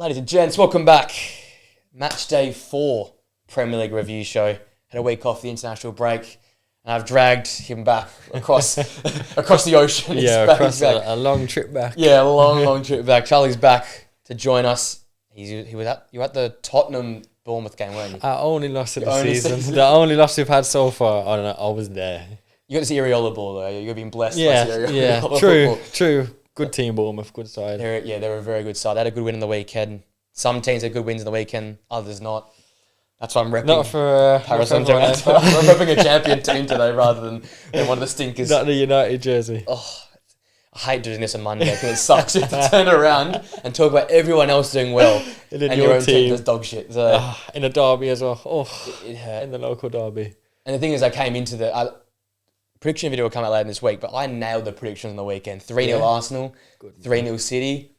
Ladies and gents, welcome back. Match day 4 Premier League review show. Had a week off the international break, and I've dragged him back across the ocean. Yeah, He's back. a long trip back. Yeah, a long trip back. Charlie's back to join us. You were at the Tottenham Bournemouth game, weren't you? Our only loss of the season. The only loss we've had so far. I don't know. I was there. You got to see Areola ball though. You've been blessed. Yeah, by yeah. True. Good team, Bournemouth. Good side. They're a very good side. They had a good win on the weekend. Some teams had good wins on the weekend, others not. That's why I'm repping. Not for Paris Saint-Germain. I'm repping a champion team today rather than one of the stinkers. Not the United jersey. Oh, I hate doing this on Monday because it sucks. You have to turn around and talk about everyone else doing well and your own team does dog shit. So in a derby as well. Oh, it hurt. In the local derby. And the thing is, I came into the prediction video will come out later this week, but I nailed the predictions on the weekend. 3-0 Arsenal, 3-0 City,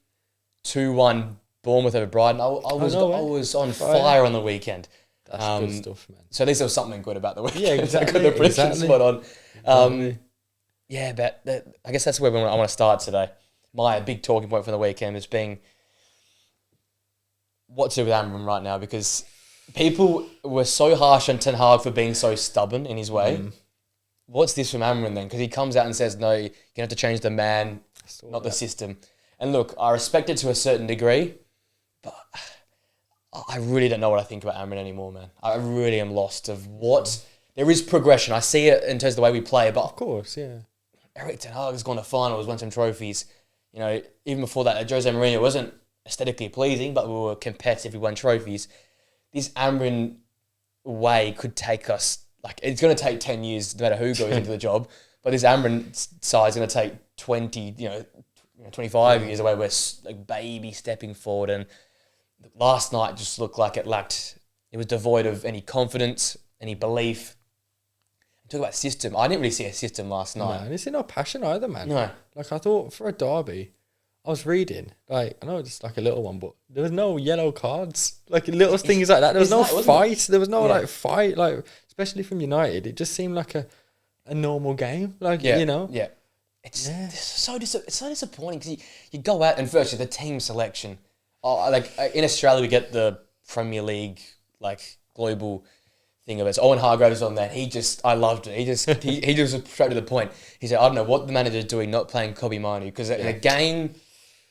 2-1 Bournemouth over Brighton. I was on fire on the weekend. That's good stuff, man. So at least there was something good about the weekend. Yeah, exactly. I got the predictions spot on. Yeah, but I guess that's where I want to start today. My big talking point from the weekend is being what to do with Amorim right now, because people were so harsh on Ten Hag for being so stubborn in his way. What's this from Amorim then? Because he comes out and says, no, you're going to have to change the man, not the system. And look, I respect it to a certain degree, but I really don't know what I think about Amorim anymore, man. I really am lost of what... There is progression. I see it in terms of the way we play, but... Of course, yeah. Eric Ten Hag has gone to finals, won some trophies. You know, even before that, Jose Mourinho wasn't aesthetically pleasing, but we were competitive, we won trophies. This Amorim way could take us... Like, it's going to take 10 years, no matter who goes into the job, but this Amorim side is going to take 25 years away. We're like baby stepping forward, and last night just looked like it was devoid of any confidence, any belief. Talk about system. I didn't really see a system last night. No, and it's not passion either, man. No. Like, I thought for a derby, I was reading, like, I know it's like a little one, but there was no yellow cards. Like, little things like that. There was no fight. There was no, fight. Like, especially from United, it just seemed like a normal game. Like, you know? Yeah. It's so disappointing because you go out and firstly, the team selection. In Australia, we get the Premier League, like, global thing of it. So Owen Hargreaves on that. I loved it. He just was straight to the point. He said, I don't know what the manager's doing not playing Kobe Manu, because in a game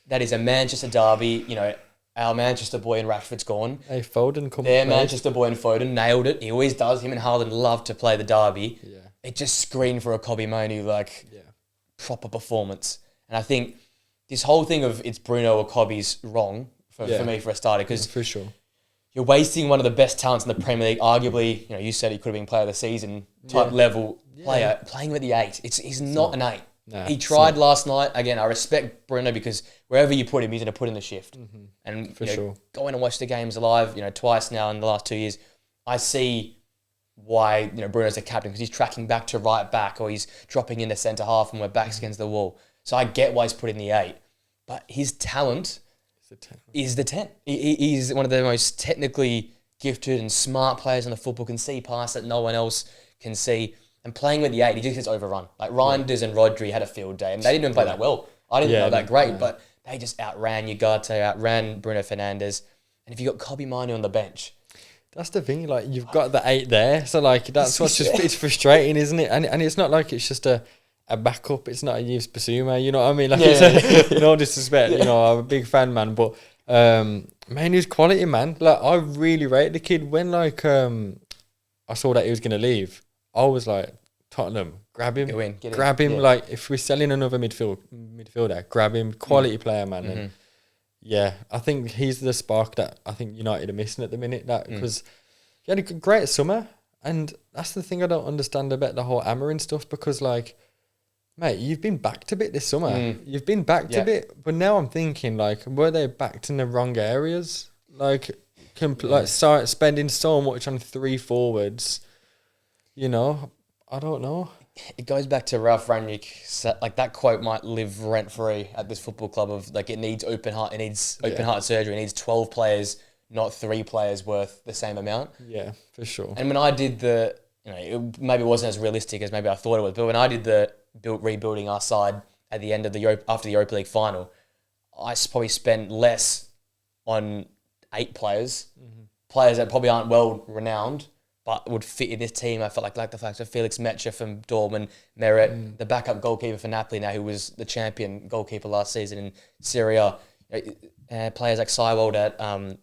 that is a Manchester derby, you know, our Manchester boy and Rashford's gone. Hey, Foden come. Their Manchester boy and Foden nailed it. He always does. Him and Haaland love to play the derby. Yeah. It just screamed for a Kobe Manu, proper performance. And I think this whole thing of it's Bruno or Kobe's wrong for me for a starter, because for sure. You're wasting one of the best talents in the Premier League. Arguably, you know, you said he could have been player of the season type level player, playing with the 8. He's not an 8. No, he tried last night. Again, I respect Bruno because wherever you put him, he's going to put in the shift. Mm-hmm. And for sure, going and watch the games live, you know, twice now in the last 2 years, I see why, you know, Bruno's the captain, because he's tracking back to right back, or he's dropping into centre half and we're backs against the wall. So I get why he's put in the 8, but his talent is the 10. He's one of the most technically gifted and smart players in the football, can see past that no one else can see. And playing with the 8, he just gets overrun. Like Reinders and Rodri had a field day, and they didn't even play that well. I didn't know that great, but they just outran Ugarte, outran Bruno Fernandes. And if you got Kobe Manu on the bench, that's the thing. Like, you've got the 8 there, so like that's what's just it's frustrating, isn't it? And it's not like it's just a backup. It's not a Yves Bissouma, you know what I mean? Like, no disrespect, you know, I'm a big fan, man, but man, he's quality, man. Like, I really rate the kid. When I saw that he was gonna leave, I was like, Tottenham, grab him, grab him. Like, if we're selling another midfielder, grab him. Quality player, man. Mm-hmm. And I think he's the spark that I think United are missing at the minute. That because he had a great summer, and that's the thing I don't understand about the whole Amorim stuff. Because, like, mate, you've been backed a bit this summer. You've been backed a bit, but now I'm thinking, like, were they backed in the wrong areas? Like, spending so much on 3 forwards. You know, I don't know. It goes back to Ralph Rangnick. Like, that quote might live rent free at this football club of, like, it needs open heart surgery. It needs 12 players, not 3 players worth the same amount. Yeah, for sure. And when I did maybe it wasn't as realistic as maybe I thought it was, but when I did the rebuilding our side at the end of after the Europa League final, I probably spent less on 8 players, players that probably aren't well renowned, but would fit in this team. I felt like the fact of Felix Metscher from Dortmund, Meret, the backup goalkeeper for Napoli now, who was the champion goalkeeper last season in Serie A. Players like Seiwald at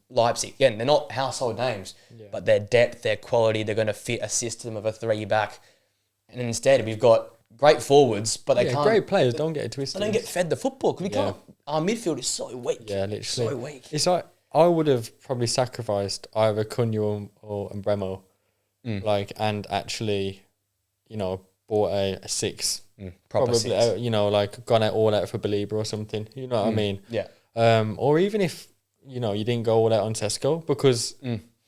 Leipzig. Again, they're not household names, but their depth, their quality, they're going to fit a system of a 3-back. And instead, we've got great forwards, but they can't. Great players, don't get it twisted. They don't get fed the football because we can't. Our midfield is so weak. Yeah, literally. So weak. It's like I would have probably sacrificed either Cunha or Bremo, and actually, bought a 6. Proper probably, 6. Gone all out for Belieber or something. You know what I mean? Yeah. Or even if, you didn't go all out on Sesko, because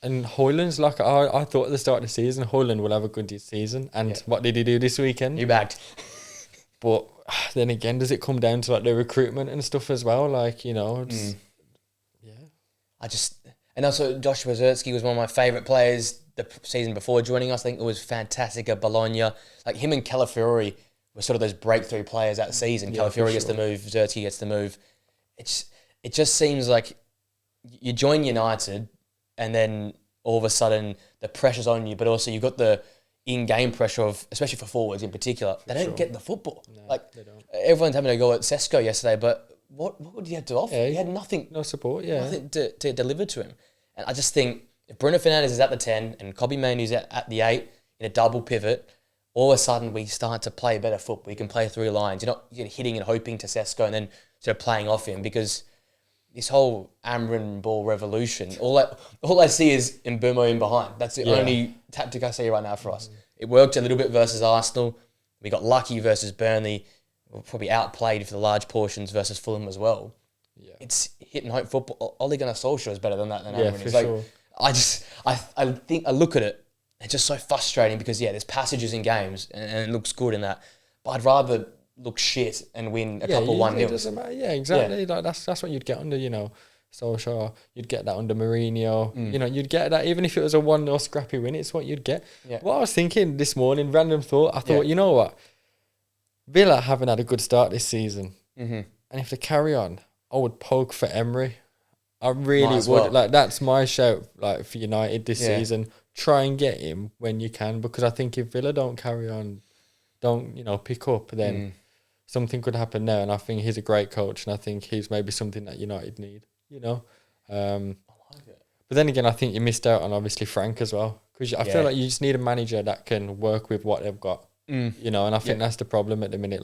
and Højlund's I thought at the start of the season, Højlund will have a good season. And what did he do this weekend? He bagged. But then again, does it come down to the recruitment and stuff as well? And also Joshua Zertsky was one of my favourite players the season before joining us. I think it was fantastic at Bologna. Like him and Calafiori were sort of those breakthrough players that season. Calafiori gets the move, Zertsky gets the move. It just seems like you join United and then all of a sudden the pressure's on you, but also you've got the in-game pressure of, especially for forwards in particular, they don't get the football. No, they don't. Everyone's having to go at Sesko yesterday, but what would he have to offer? He had nothing. No support, nothing to deliver to him. And I just think if Bruno Fernandes is at the 10 and Kobbie Mainoo's at the 8 in a double pivot, all of a sudden we start to play better football. You can play 3 lines. You're not hitting and hoping to Sesko and then sort of playing off him, because this whole Amorim ball revolution, all I see is Mbeumo in behind. That's the only tactic I see right now for us. It worked a little bit versus Arsenal. We got lucky versus Burnley. We're probably outplayed for the large portions versus Fulham as well. Yeah. It's hit and hope football. Ole Gunnar Solskjaer is better than that. Amorim. I think I look at it, it's just so frustrating because there's passages in games and it looks good in that, but I'd rather look shit and win a couple 1-0. Doesn't matter. Yeah, exactly. Like that's what you'd get under, Solskjaer. You'd get that under Mourinho. You'd get that even if it was a 1-0 scrappy win. It's what you'd get. Yeah. What I was thinking this morning, random thought. I thought, you know what, Villa haven't had a good start this season, and if they carry on, I would poke for Emery. I really would. Well. That's my shout. For United this season, try and get him when you can, because I think if Villa don't carry on, don't pick up, then something could happen there. And I think he's a great coach, and I think he's maybe something that United need. I like it. But then again, I think you missed out on obviously Frank as well, because I feel like you just need a manager that can work with what they've got. And I think that's the problem at the minute.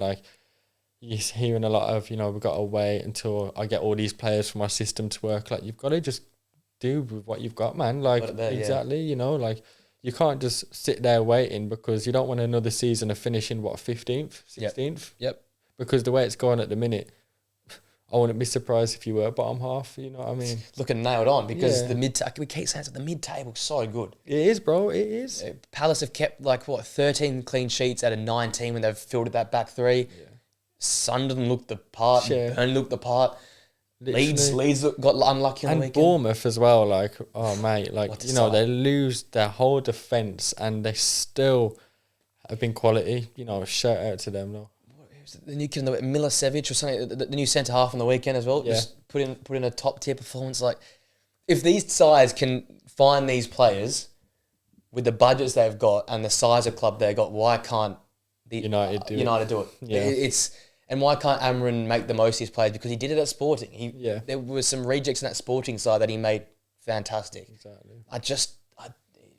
You're hearing a lot of, we've got to wait until I get all these players for my system to work. You've got to just do with what you've got, man. Exactly, you can't just sit there waiting, because you don't want another season of finishing, 15th, 16th? Yep. Because the way it's going at the minute, I wouldn't be surprised if you were bottom half, you know what I mean? Looking nailed on, because we keep saying the mid-table's so good. It is, bro, it is. Palace have kept 13 clean sheets out of 19 when they've filled that back 3. Yeah. Sunderland looked the part, Burnley looked the part. Leeds got unlucky on the weekend. And Bournemouth as well, they lose their whole defence and they still have been quality. Shout out to them, though. The new kid, Milicevic or something, the new centre half on the weekend as well. Yeah. Just put in a top tier performance. If these sides can find these players with the budgets they've got and the size of club they've got, why can't United do it? Yeah. And why can't Amorim make the most of his players? Because he did it at Sporting. There was some rejects in that Sporting side that he made fantastic. Exactly.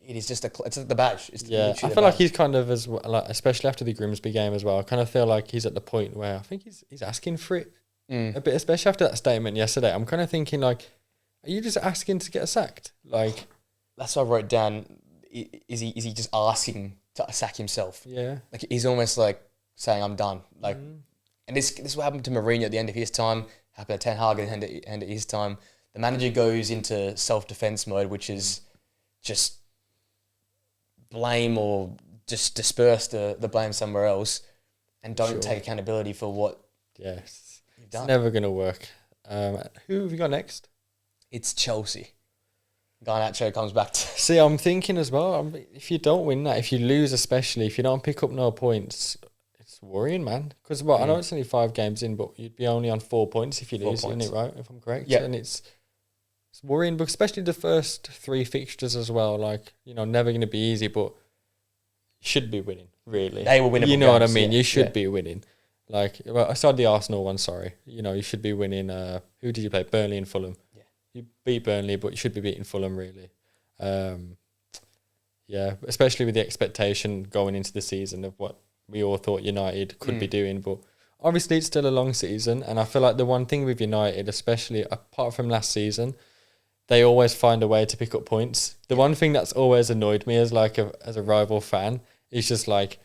It is just it's the badge. I feel like he's kind of as well, especially after the Grimsby game as well. I kind of feel like he's at the point where I think he's asking for it a bit, especially after that statement yesterday. I'm kind of thinking are you just asking to get sacked? That's what I wrote down. Is he just asking to sack himself? Yeah. He's almost saying I'm done. And this is what happened to Mourinho at the end of his time. Happened to Ten Hag at the end of his time. The manager goes into self-defense mode, which is just blame or just disperse the blame somewhere else, and don't take accountability for what you've done. It's never going to work. Who have you got next? It's Chelsea. Garnacho comes back to... See, I'm thinking as well, if you don't win that, if you lose especially, if you don't pick up no points, it's worrying, man. Because, I know it's only 5 games in, but you'd be only on 4 points if you lose, isn't it, right? If I'm correct? Yeah. And it's it's worrying, but especially the first 3 fixtures as well. Like, never going to be easy, but should be winning, really. They were winnable. You know what I mean? Yeah. You should be winning. Like, well, aside the Arsenal one, sorry. You should be winning. Who did you play? Burnley and Fulham. Yeah. You beat Burnley, but you should be beating Fulham, really. Yeah, especially with the expectation going into the season of what we all thought United could be doing. But obviously, it's still a long season. And I feel like the one thing with United, especially apart from last season, they always find a way to pick up points. The one thing that's always annoyed me as a rival fan is just like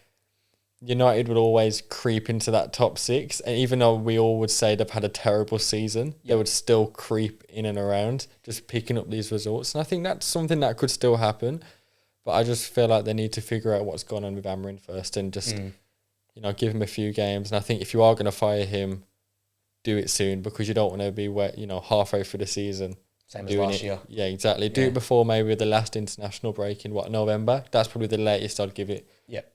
United would always creep into that top 6, and even though we all would say they've had a terrible season, they would still creep in and around, just picking up these results. And I think that's something that could still happen, but I just feel like they need to figure out what's going on with Amorim first and just give him a few games. And I think if you are going to fire him, do it soon, because you don't want to be halfway through the season. Same as last year. Yeah, exactly. Do it before maybe the last international break in November. That's probably the latest I'd give it. Yep.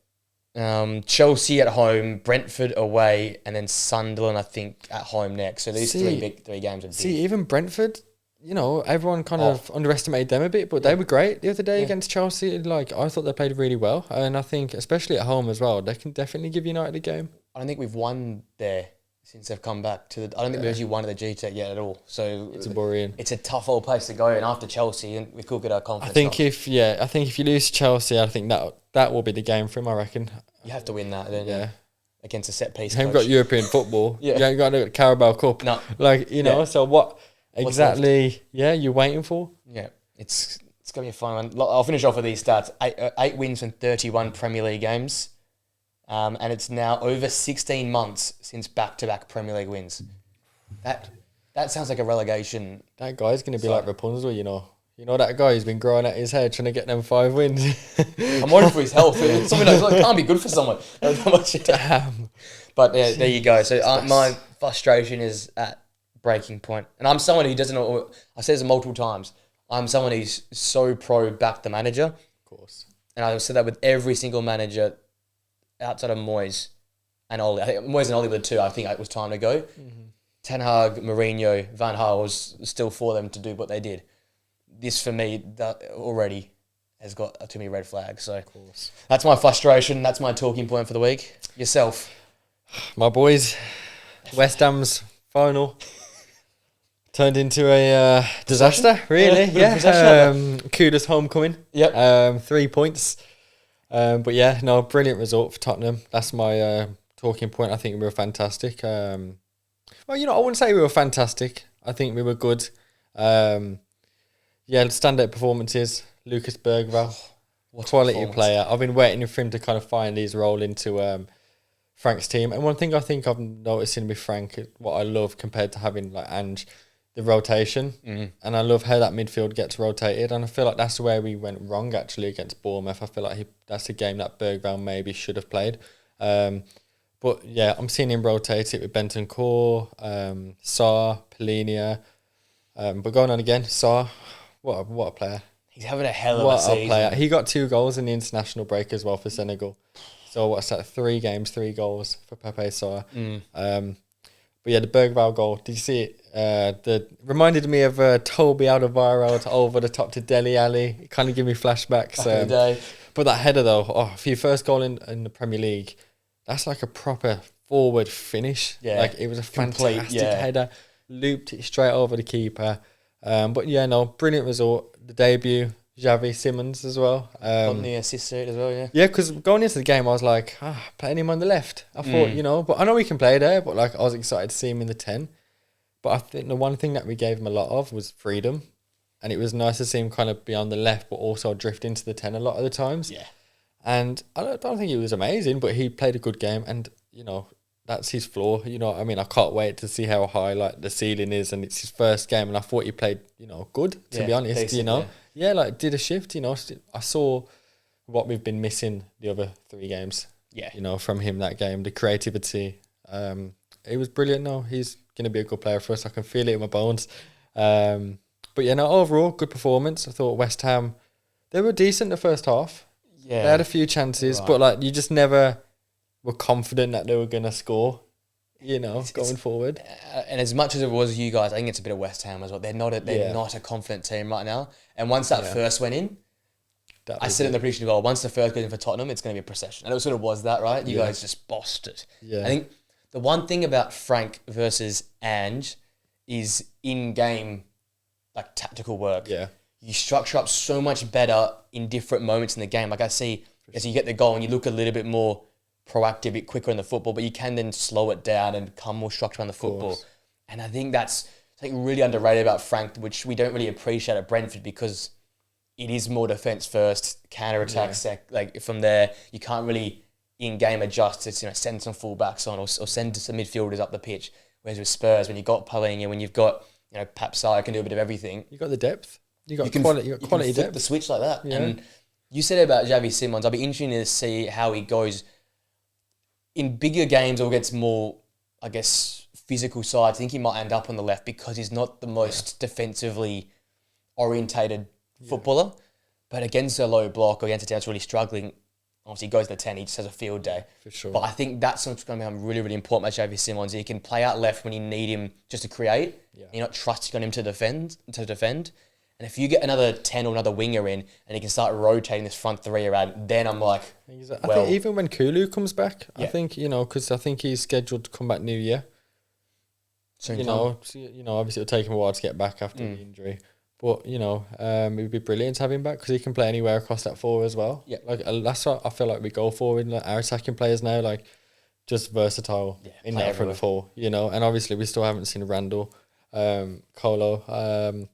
Chelsea at home, Brentford away, and then Sunderland, I think, at home next. So these three games are big. See, even Brentford, everyone kind of underestimated them a bit, but they were great the other day against Chelsea. Like, I thought they played really well, and I think, especially at home as well, they can definitely give United a game. I don't think we've won there since they've come back to I don't think we've actually won at the G-Tech yet at all. So it's worrying. It's a tough old place to go, and after Chelsea, and we could get our confidence. I think if you lose to Chelsea, I think that will be the game for him. I reckon you have to win that, don't you? Against a set piece. You haven't got European football. You ain't got the Carabao Cup. No, So what exactly? You're waiting for? Yeah, it's gonna be a fun one. I'll finish off with these stats: 8 wins from 31 Premier League games. And it's now over 16 months since back-to-back Premier League wins. That sounds like a relegation. That guy's going to be like Rapunzel, You know that guy who's been growing out his head trying to get them 5 wins. I'm worried for his health. Something like can't be good for someone. Damn. But there you go. So my frustration is at breaking point. And I'm someone who doesn't know, I say this multiple times, I'm someone who's so pro back the manager. Of course. And I've said that with every single manager outside of Moyes and Oli. I think Moyes and Oli were the two. I think it was time to go. Mm-hmm. Ten Hag, Mourinho, Van Gaal was still for them to do what they did. This, for me, that already has got too many red flags. So that's my frustration. That's my talking point for the week. Yourself. My boys, West Ham's final turned into a disaster, really. Kudos homecoming. Yep. 3 points. But brilliant result for Tottenham. That's my talking point. I think we were fantastic. I wouldn't say we were fantastic. I think we were good. Standout performances. Lucas Bergvall, quality player. I've been waiting for him to kind of find his role into Frank's team. And one thing I think I've noticed with Frank, what I love compared to having like Ange, the rotation. And I love how that midfield gets rotated. And I feel like that's where we went wrong actually against Bournemouth. I feel like that's a game that Bergvall maybe should have played. But yeah, I'm seeing him rotate it with Bentancur, Sarr, Polinia. But going on again, Sarr, what a player. He's having a hell of a season. What a player. He got 2 goals in the international break as well for Senegal. So what's that? 3 games, 3 goals for Pepe Sarr. But yeah, the Bergvall goal, did you see it? Reminded me of Toby Alderweireld over the top to Dele Alli. It kind of gave me flashbacks. But that header though, for your first goal in the Premier League, that's like a proper forward finish. Yeah, like it was a fantastic header. Looped it straight over the keeper. Brilliant result. The debut, Xavi Simons as well. On the assist as well, yeah. Yeah, because going into the game, I was like, playing him on the left. I thought, but I know he can play there, but like I was excited to see him in the 10. But I think the one thing that we gave him a lot of was freedom. And it was nice to see him kind of be on the left, but also drift into the 10 a lot of the times. Yeah. And I don't think he was amazing, but he played a good game. And, that's his floor. I can't wait to see how high like the ceiling is. And it's his first game. And I thought he played, good, to be honest, decent, did a shift, I saw what we've been missing the other 3 games. Yeah. From him that game, the creativity. It was brilliant. No, he's going to be a good player for us. I can feel it in my bones. Overall, good performance. I thought West Ham, they were decent the first half. Yeah. They had a few chances, but like you just never were confident that they were going to score going forward. And as much as it was you guys, I think it's a bit of West Ham as well. They're not a confident team right now. And once that first went in, I said in the prediction goal, once the first goes in for Tottenham, it's going to be a procession. And it sort of was that, right? You guys just bossed it. Yeah. I think the one thing about Frank versus Ange is in-game, like, tactical work. Yeah. You structure up so much better in different moments in the game. Like I see, as you get the goal and you look a little bit more proactive, a bit quicker in the football, but you can then slow it down and come more structured on the football. And I think that's something really underrated about Frank, which we don't really appreciate at Brentford, because it is more defence first, counter-attack, like from there, you can't really in-game adjust to send some full-backs on or send some midfielders up the pitch. Whereas with Spurs, when you've got Paulinho, when you've got Pap Sarr can do a bit of everything. You got the depth. You got quality flip depth. The switch like that. Yeah. And you said about Xavi Simons, I'll be interested to see how he goes in bigger games or against more, I guess, physical sides. I think he might end up on the left because he's not the most defensively orientated footballer. But against a low block or against a team that's really struggling, obviously he goes to the 10, he just has a field day. For sure. But I think that's what's going to become really, really important about Xavi Simons. He can play out left when you need him just to create. Yeah. You're not trusting on him to defend. And if you get another 10 or another winger in and he can start rotating this front three around, then I'm like, I think even when Kulu comes back, I think, because I think he's scheduled to come back New Year. Obviously it'll take him a while to get back after the injury. But, it would be brilliant to have him back because he can play anywhere across that four as well. Yeah. Like, that's what I feel like we go for with our attacking players now, like, just versatile in that front four, And obviously we still haven't seen Randall, Colo.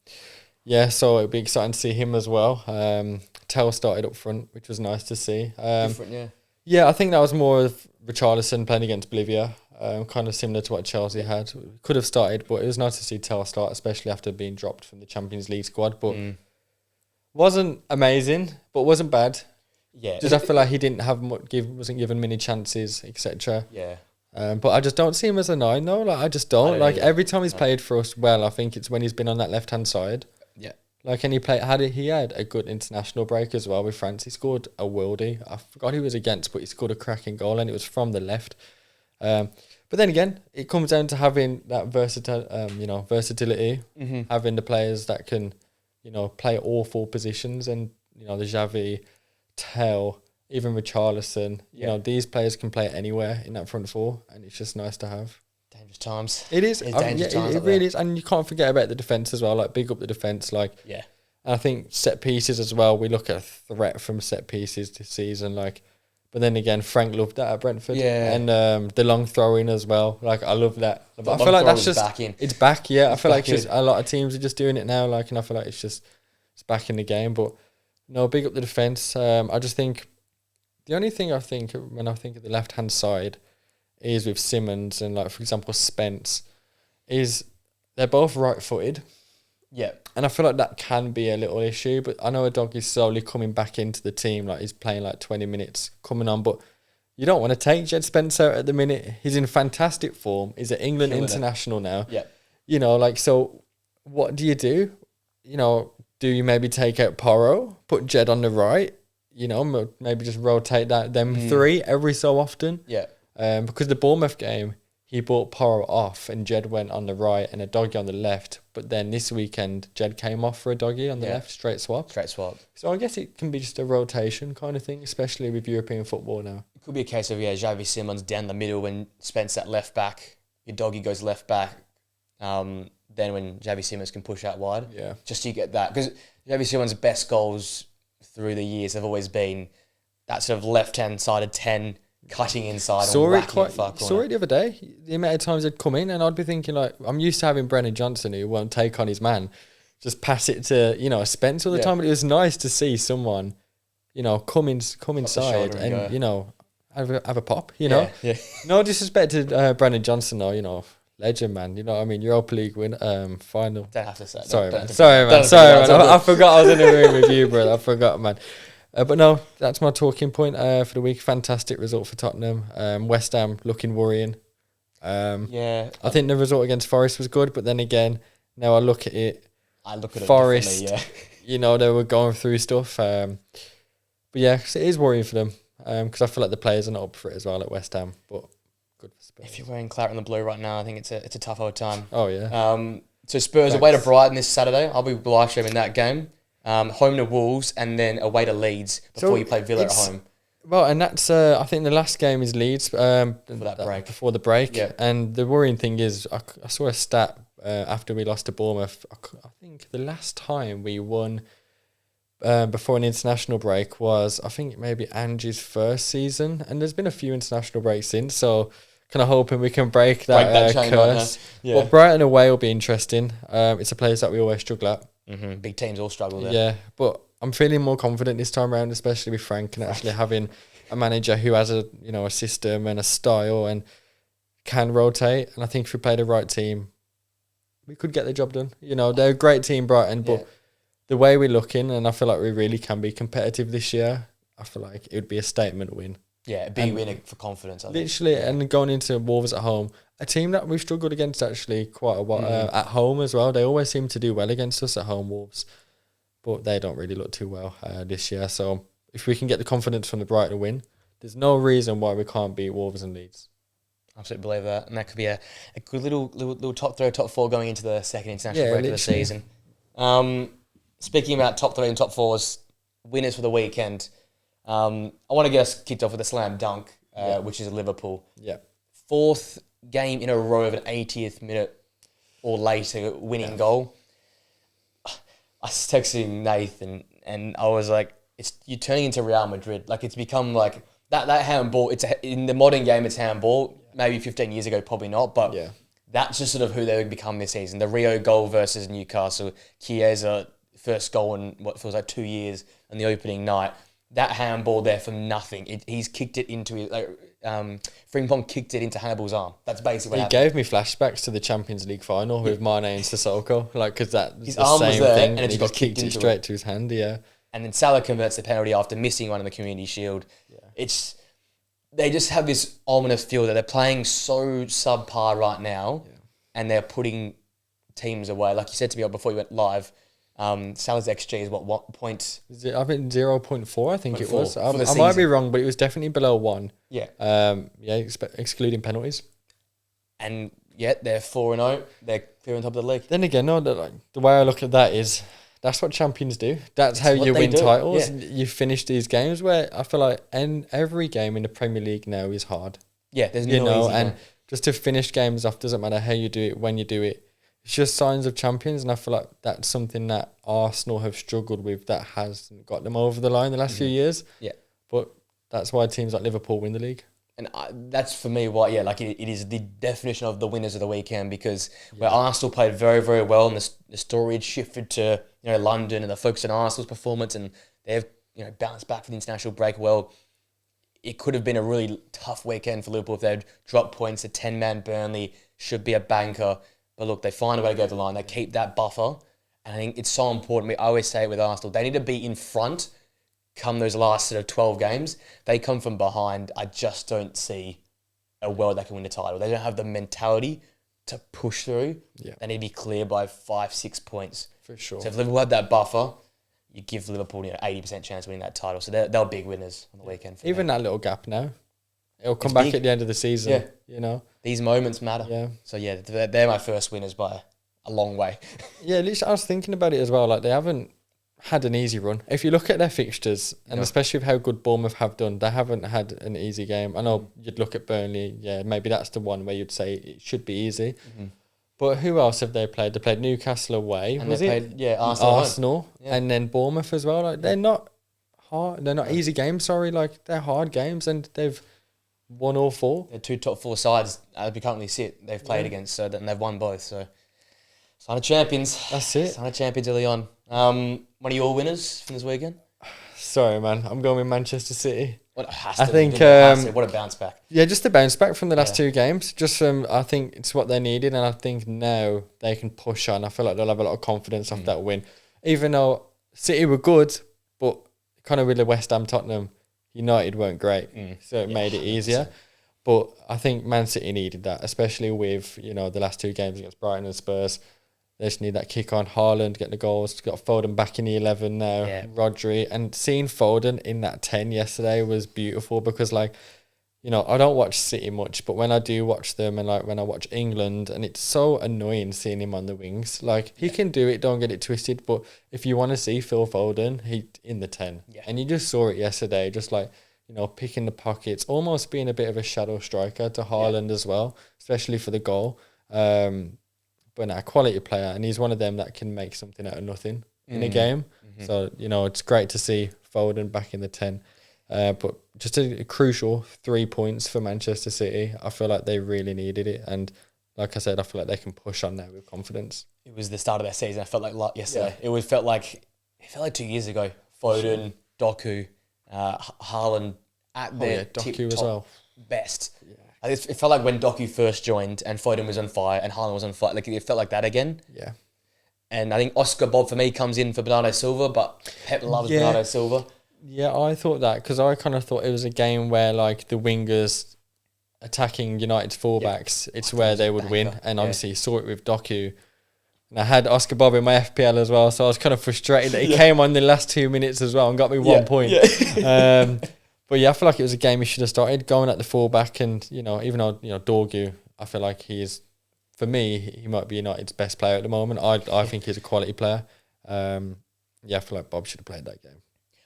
So it'd be exciting to see him as well. Tell started up front, which was nice to see. Different, yeah. Yeah, I think that was more of Richarlison playing against Bolivia. Kind of similar to what Chelsea had. Could have started, but it was nice to see Tell start, especially after being dropped from the Champions League squad. But wasn't amazing, but wasn't bad. Yeah, I feel like he didn't have wasn't given many chances, etc. Yeah. But I just don't see him as a 9 though. Like I just don't. Every time he's played for us well, I think it's when he's been on that left hand side. Yeah. And he had a good international break as well with France. He scored a worldie. I forgot who he was against, but he scored a cracking goal and it was from the left. But then again, it comes down to having that versatility, having the players that can, play all four positions, and the Xavi, Tell, even Richarlison, these players can play anywhere in that front four, and it's just nice to have. Dangerous times. It is. It really is, and you can't forget about the defence as well. Like big up the defence, And I think set pieces as well. We look at a threat from set pieces this season, But then again, Frank loved that at Brentford. Yeah. And the long throw-in as well. I love that. But I feel like that's just... It's back, yeah. I feel like just a lot of teams are just doing it now. And I feel like it's back in the game. But, big up the defence. I just think... The only thing I think, when I think of the left-hand side, is with Simmons and, for example, Spence, is they're both right-footed. Yeah. And I feel like that can be a little issue, but I know Udogie is slowly coming back into the team. He's playing 20 minutes coming on, but you don't want to take Jed Spence out at the minute. He's in fantastic form. He's at England international now. Yeah. So what do? Do you maybe take out Porro, put Jed on the right, maybe just rotate them three every so often? Yeah. Because the Bournemouth game, he brought Porro off and Jed went on the right and Udogie on the left. But then this weekend, Jed came off for Udogie on the left, straight swap. So I guess it can be just a rotation kind of thing, especially with European football now. It could be a case of, Xavi Simons down the middle when Spence at left back, Udogie goes left back. Then when Xavi Simons can push out wide. Yeah. Just so you get that. Because Xavi Simons' best goals through the years have always been that sort of left-hand sided 10, cutting inside and whacking it far corner. Saw it the other day. The amount of times they'd come in and I'd be thinking I'm used to having Brennan Johnson who won't take on his man, just pass it to Spence all the time. But it was nice to see someone, come inside and have a pop. Yeah. No disrespect to Brennan Johnson though. Legend, man. Europa League win final. Don't have to say. Sorry, man. I forgot I was in the room with you, bro. I forgot, man. But no, that's my talking point for the week. Fantastic result for Tottenham. West Ham looking worrying. I think the result against Forest was good, but then again, now I look at it. Forest, it they were going through stuff. But yeah, it is worrying for them because I feel like the players are not up for it as well at West Ham. But good for Spurs. If you're wearing claret and the blue right now, I think it's a tough old time. Oh, yeah. So Spurs away to Brighton this Saturday. I'll be live streaming that game. Home to Wolves and then away to Leeds before you play Villa at home. Well, and that's I think the last game is Leeds before the break. Yeah. And the worrying thing is I saw a stat after we lost to Bournemouth. I think the last time we won before an international break was, I think, maybe Angie's first season. And there's been a few international breaks since, so kind of hoping we can break that curse. Yeah. But Brighton away will be interesting. It's a place that we always struggle at. Mm-hmm. Big teams all struggle there. Yeah, but I'm feeling more confident this time around, especially with Frank and actually having a manager who has a system and a style and can rotate. And I think if we play the right team, we could get the job done. They're a great team, Brighton, but the way we're looking, and I feel like we really can be competitive this year, I feel like it would be a statement win. Yeah, a big win for confidence. Literally, and going into Wolves at home, a team that we've struggled against actually quite a while at home as well. They always seem to do well against us at home, Wolves, but they don't really look too well this year. So if we can get the confidence from the Brighton win, there's no reason why we can't beat Wolves and Leeds. Absolutely believe that, and that could be a good little top 3 or top 4 going into the second international break of the season. Speaking about top 3 and top 4s, winners for the weekend. I want to get us kicked off with a slam dunk, which is Liverpool. Yeah. 4th game in a row of an 80th minute or later winning goal. I was texting Nathan and I was like, you're turning into Real Madrid. Like, it's become like that handball. In the modern game, it's handball. Maybe 15 years ago, probably not. But that's just sort of who they've become this season. The Rio goal versus Newcastle. Chiesa, first goal in what feels like 2 years on the opening night. That handball there from nothing. He's kicked it into Frimpong kicked it into Hannibal's arm. That's basically what happened. Gave me flashbacks to the Champions League final with Mane and Sissoko, because that his arm was there, thing, and he just kicked it straight to his hand. Yeah, and then Salah converts the penalty after missing one in the Community Shield. Yeah. They just have this ominous feel that they're playing so subpar right now, and they're putting teams away. Like you said to me before you went live. Salah's XG is what point? I think 0.4. I think it was. I might be wrong, but it was definitely below 1. Yeah. Excluding penalties. And yet they're 4-0. They're clear on top of the league. Then again, the way I look at that is that's what champions do. That's how you win titles. Yeah. You finish these games where I feel like every game in the Premier League now is hard. Yeah, there's no easy and just to finish games off doesn't matter how you do it, when you do it. It's just signs of champions, and I feel like that's something that Arsenal have struggled with that hasn't got them over the line the last few years. Yeah. But that's why teams like Liverpool win the league. And that's for me why, it is the definition of the winners of the weekend, because where Arsenal played very, very well and the story had shifted to London and the focus on Arsenal's performance, and they've bounced back for the international break well. It could have been a really tough weekend for Liverpool if they'd dropped points. A 10-man Burnley should be a banker. But look, they find a way to go to the line. They keep that buffer. And I think it's so important. I always say it with Arsenal. They need to be in front come those last sort of 12 games. They come from behind. I just don't see a world that can win the title. They don't have the mentality to push through. Yeah. They need to be clear by 5-6 points. For sure. So if Liverpool had that buffer, you give Liverpool 80% chance of winning that title. So they're big winners on the weekend. Even that little gap now. It'll come back at the end of the season. Yeah. These moments matter. Yeah. So, they're my first winners by a long way. Yeah, at least I was thinking about it as well. Like, they haven't had an easy run. If you look at their fixtures, and especially with how good Bournemouth have done, they haven't had an easy game. I know you'd look at Burnley. Yeah, maybe that's the one where you'd say it should be easy. Mm-hmm. But who else have they played? They played Newcastle away. And they played Arsenal. And then Bournemouth as well. Like, they're not hard. They're not easy games, sorry. Like, they're hard games, and they've won all 4. They're 2 top 4 sides as we currently sit. They've played against, and they've won both. So, sign of champions. That's it. Sign of champions early on. One of your winners from this weekend? Sorry, man. I'm going with Manchester City. What a bounce back. Yeah, just a bounce back from the last 2 games. Just I think it's what they needed, and I think now they can push on. I feel like they'll have a lot of confidence off that win. Even though City were good, but kind of with the West Ham, Tottenham, United weren't great, so it made it easier. But I think Man City needed that, especially with the last 2 games against Brighton and Spurs. They just need that kick on. Haaland getting the goals. Got Foden back in the 11 now. Yeah. Rodri. And seeing Foden in that 10 yesterday was beautiful because, you know, I don't watch City much, but when I do watch them and like when I watch England, and it's so annoying seeing him on the wings. Like he can do it, don't get it twisted, but if you want to see Phil Foden, he in the 10. Yeah. And you just saw it yesterday, just like, you know, picking the pockets, almost being a bit of a shadow striker to Haaland as well, especially for the goal. But a quality player, and he's one of them that can make something out of nothing in a game. Mm-hmm. So, you know, it's great to see Foden back in the 10. But just a crucial 3 points for Manchester City. I feel like they really needed it. And like I said, I feel like they can push on now with confidence. It was the start of their season. I felt like yesterday. Yeah. It felt like 2 years ago. Foden, Doku, Haaland at their top best. Yeah. It felt like when Doku first joined and Foden was on fire and Haaland was on fire. Like it felt like that again. Yeah. And I think Oscar Bob for me comes in for Bernardo Silva, but Pep loves Bernardo Silva. Yeah, I thought that because I kind of thought it was a game where like the wingers attacking United's fullbacks, it's where they would win. And obviously you saw it with Doku. And I had Oscar Bob in my FPL as well, so I was kind of frustrated that he came on the last 2 minutes as well and got me 1 point. Yeah. But yeah, I feel like it was a game he should have started going at the fullback, and you know, even though Dorgu, I feel like for me, he might be United's best player at the moment. I think he's a quality player. I feel like Bob should have played that game.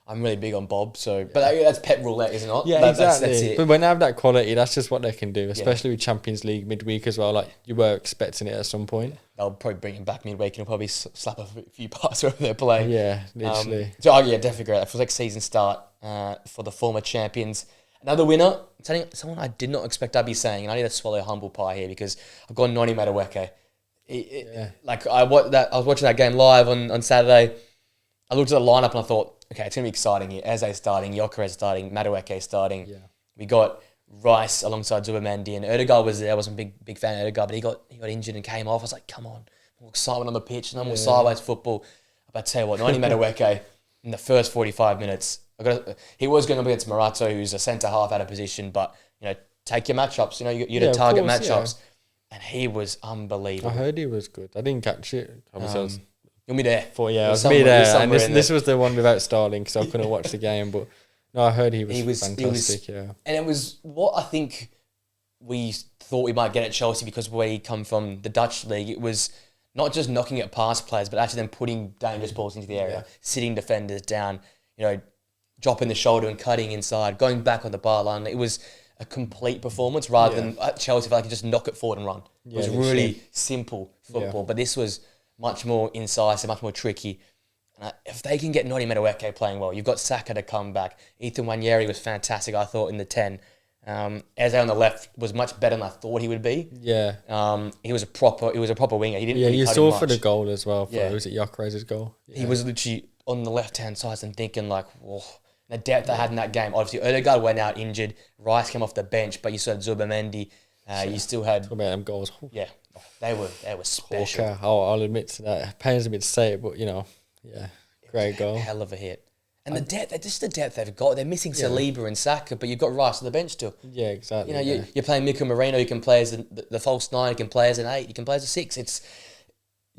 I'm really big on Bob, but that's Pep roulette, isn't it? Yeah, exactly. That's it. But when they have that quality, that's just what they can do, especially with Champions League midweek as well. Like you were expecting it at some point. They'll probably bring him back midweek and he'll probably slap a few parts over their play. Yeah, literally. Definitely great. It feels like season start for the former champions. Another winner, someone I did not expect I'd be saying, and I need to swallow humble pie here because I've gone Noni Madueke. I was watching that game live on Saturday. I looked at the lineup and I thought, okay, it's going to be exciting here. Eze's starting, Gyökeres starting, Madueke starting. Yeah. We got Rice alongside Zubamendi, and Ødegaard was there. I wasn't a big fan of Ødegaard, but he got injured and came off. I was like, come on, more excitement on the pitch, no more sideways football. But I tell you what, Noni Madueke in the first 45 minutes, he was going up against Morato, who's a centre half out of position, but take your matchups. You had to target matchups, and he was unbelievable. I heard he was good. I didn't catch it. You'll be there. I was me there. And this was the one without Sterling, because I couldn't watch the game. But no, I heard he was fantastic. And it was what I think we thought we might get at Chelsea, because we come from the Dutch league. It was not just knocking at past players, but actually then putting dangerous balls into the area, sitting defenders down, dropping the shoulder and cutting inside, going back on the bar line. It was a complete performance rather than at Chelsea, if I could just knock it forward and run. It was really simple football, but this was much more incisive, much more tricky. And if they can get Noni Madueke playing well, you've got Saka to come back. Ethan Nwaneri was fantastic, I thought, in the 10. Eze on the left was much better than I thought he would be. Yeah. He was a proper winger. He didn't really you cut saw him for much. the goal as well. Was it Gyökeres' goal? Yeah. He was literally on the left-hand side and thinking like, whoa. The depth they had in that game. Obviously, Ødegaard went out injured. Rice came off the bench, but you saw Zubamendi. You still had... Talk about them goals. Yeah. They were special. Okay. I'll admit to that. It pains me to say it, but, great goal. Hell of a hit. And the depth they've got. They're missing Saliba and Saka, but you've got Rice on the bench still. Yeah, exactly. You're playing Mikel Merino, who can play as the false 9, he can play as an 8, he can play as a 6.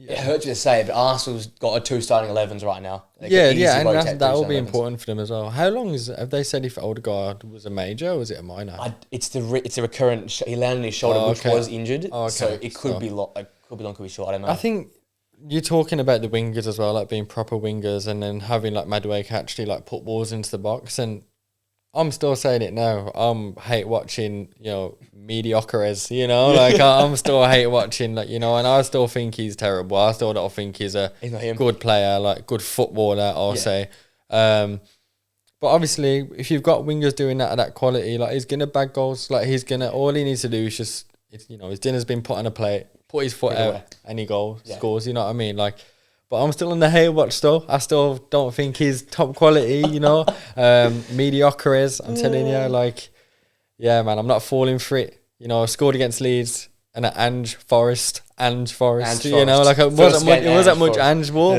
It hurts you to say it, but Arsenal's got a 2 starting 11s right now. And that will be important for them as well. How long have they said if Ødegaard was a major, or was it a minor? It's a recurrent. He landed on his shoulder, which was injured. So it could be long, could be short. I don't know. I think you're talking about the wingers as well, like being proper wingers, and then having like Madueke actually like put balls into the box. And I'm still saying it now. Hate watching, mediocres, I'm still hate watching, and I still think he's terrible. I still don't think he's a good player, like good footballer, I'll say. But obviously, if you've got wingers doing that at that quality, like he's going to bag goals. Like all he needs to do is just, his dinner's been put on a plate, put his foot out, and he scores, you know what I mean? Like, but I'm still on the hate watch though. I still don't think he's top quality, mediocres. I'm telling you, man, I'm not falling for it. I scored against Leeds and at Ange Forest, it wasn't much Ange ball,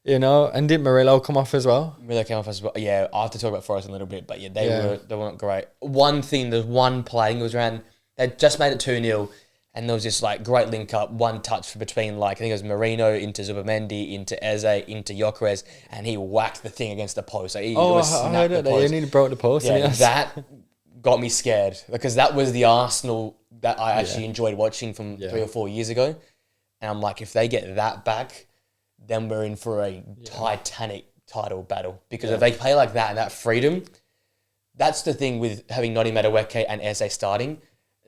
and didn't Murillo come off as well? Murillo came off as well. Yeah, I have to talk about Forest a little bit, but they weren't great. One thing, there's one play, I think it was around, they just made it 2-0. And there was this great link up, one touch between I think it was Merino into Zubamendi, into Eze, into Gyökeres, and he whacked the thing against the post. So I heard it. He nearly broke the post. Yeah, that got me scared because that was the Arsenal that I actually enjoyed watching from 3 or 4 years ago. And I'm like, if they get that back, then we're in for a titanic title battle. Because if they play like that and that freedom, that's the thing with having Noni Madueke and Eze starting.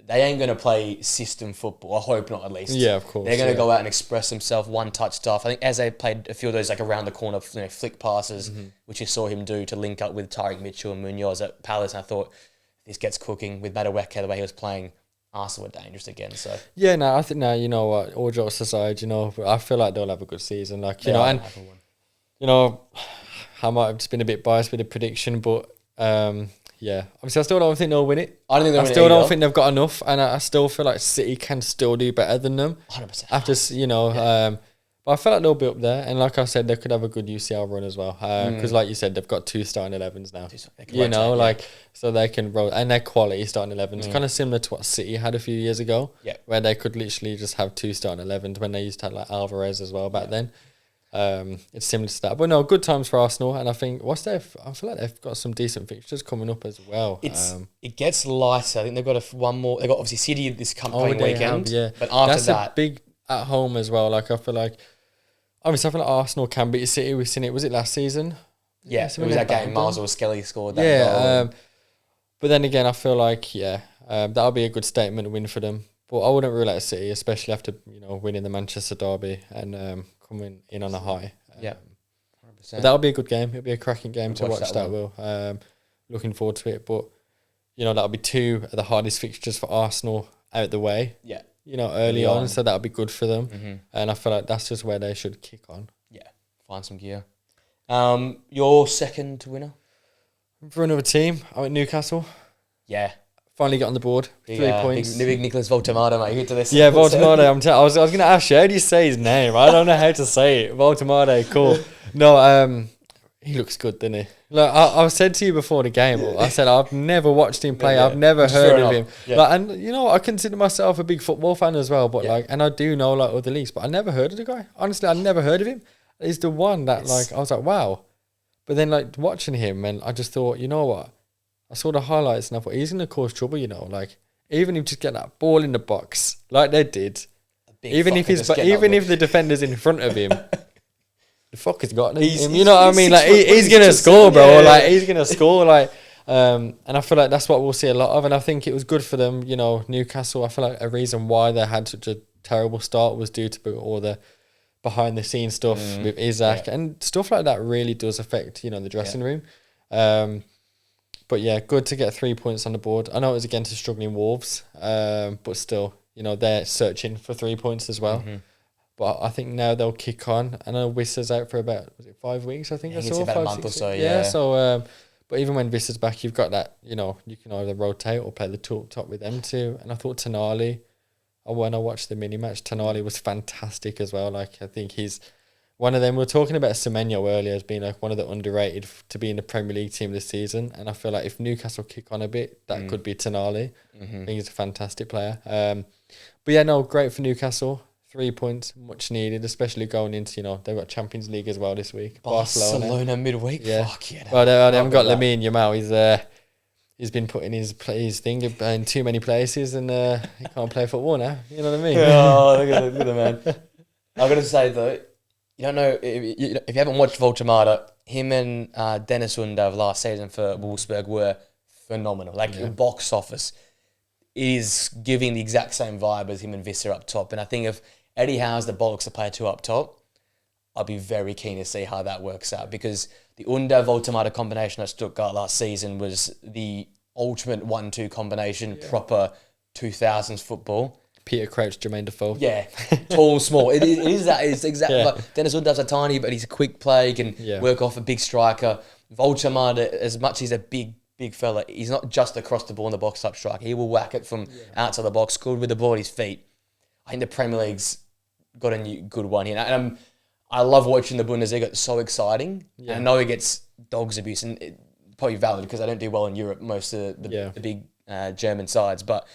They ain't going to play system football. I hope not, at least. Yeah, of course. They're going to go out and express themselves, one-touch stuff. I think Eze played a few of those like around the corner, flick passes, which you saw him do to link up with Tariq Mitchell and Munoz at Palace. And I thought, this gets cooking with Madueke, the way he was playing. Arsenal were dangerous again. So yeah, no, I think now you know what. All jokes aside, I feel like they'll have a good season. Like and I might have just been a bit biased with the prediction, but yeah, obviously I still don't think they'll win it. I don't think they'll win it. I still don't think they've got enough, and I still feel like City can still do better than them. 100%. After but I feel like they'll be up there, and like I said, they could have a good UCL run as well. Because like you said, they've got 2 starting 11s now. So they can roll, and they're quality starting 11s, kind of similar to what City had a few years ago, where they could literally just have 2 starting 11s when they used to have like Alvarez as well back then. It's similar to that, but no, good times for Arsenal, and I think I feel like they've got some decent fixtures coming up as well. It gets lighter. I think they've got one more. They've got obviously City this coming weekend, but after that's that, a big at home as well. Like I feel like Arsenal can beat City. We've seen it. Was it last season? Yeah, it was that game. Marcel Skelly scored that goal. But then again, I feel like that'll be a good statement win for them. But I wouldn't rule out City, especially after winning the Manchester derby and coming in on a high. 100%. But that'll be a good game. It'll be a cracking game to watch. That will. Looking forward to it. But that'll be 2 of the hardest fixtures for Arsenal out the way. Yeah. Early on, so that'll be good for them. And I feel like that's just where they should kick on. Yeah, find some gear. Your second winner? For another team, I went Newcastle. Yeah. Finally got on the board. 3 points. Big Nicholas Voltemada, mate. You get to this. Yeah, Voltemada. I was going to ask you, how do you say his name? I don't know how to say it. Voltemada, cool. No, he looks good, doesn't he? Look, I said to you before the game, I said I've never watched him play. I've never heard of him. Yeah. And I consider myself a big football fan as well. But and I do know other leagues, but I never heard of the guy. Honestly, I never heard of him. He's the one that I was like, wow. But then watching him, and I just thought, you know what? I saw the highlights and I thought he's gonna cause trouble. Even if you just get that ball in the box like they did, even if the defender's in front of him. The fuck has got him. You know what I mean? He's gonna score, bro. He's gonna score. And I feel like that's what we'll see a lot of. And I think it was good for them. Newcastle. I feel like a reason why they had such a terrible start was due to all the behind the scenes stuff with Isaac and stuff like that. Really does affect the dressing room. But yeah, good to get 3 points on the board. I know it was against the struggling Wolves, but still, they're searching for 3 points as well. But I think now they'll kick on. I know Visser's out for about 5 weeks. I think I saw about 5, a month or so. Yeah. So, but even when Visser's back, you've got that. You can either rotate or play the top with them too. And I thought Tonali. When I watched the mini match, Tonali was fantastic as well. I think he's one of them. We were talking about Semenyo earlier as being one of the underrated to be in the Premier League team this season. And I feel like if Newcastle kick on a bit, that could be Tonali. I think he's a fantastic player. But yeah, no, great for Newcastle. 3 points, much needed, especially going into, they've got Champions League as well this week. Barcelona midweek? Yeah. Fuck yeah. Well, they haven't got Lamine Yamal. He's been putting his thing in too many places and he can't play football now. You know what I mean? Oh, look at the man. I've got to say, though, you don't know, if you haven't watched Voltemada, him and Dennis Undav last season for Wolfsburg were phenomenal. Box office is giving the exact same vibe as him and Visser up top. And I think if Eddie Howe's the bollocks to play 2 up top, I'll be very keen to see how that works out because the Undav-Voltemada combination at Stuttgart last season was the ultimate 1-2 combination, proper 2000s football. Peter Crouch, Jermaine Defoe. Yeah, tall, small. It is that. It's exactly like Dennis Undav's a tiny, but he's a quick play, can work off a big striker. Voltemada, as much as he's a big fella, he's not just across the ball in the box type striker. He will whack it from outside the box, good with the ball at his feet. I think the Premier League's got a new good one here. And I love watching the Bundesliga. It's so exciting. Yeah. And I know it gets dogs abuse, and it's probably valid because I don't do well in Europe, most of the big German sides. But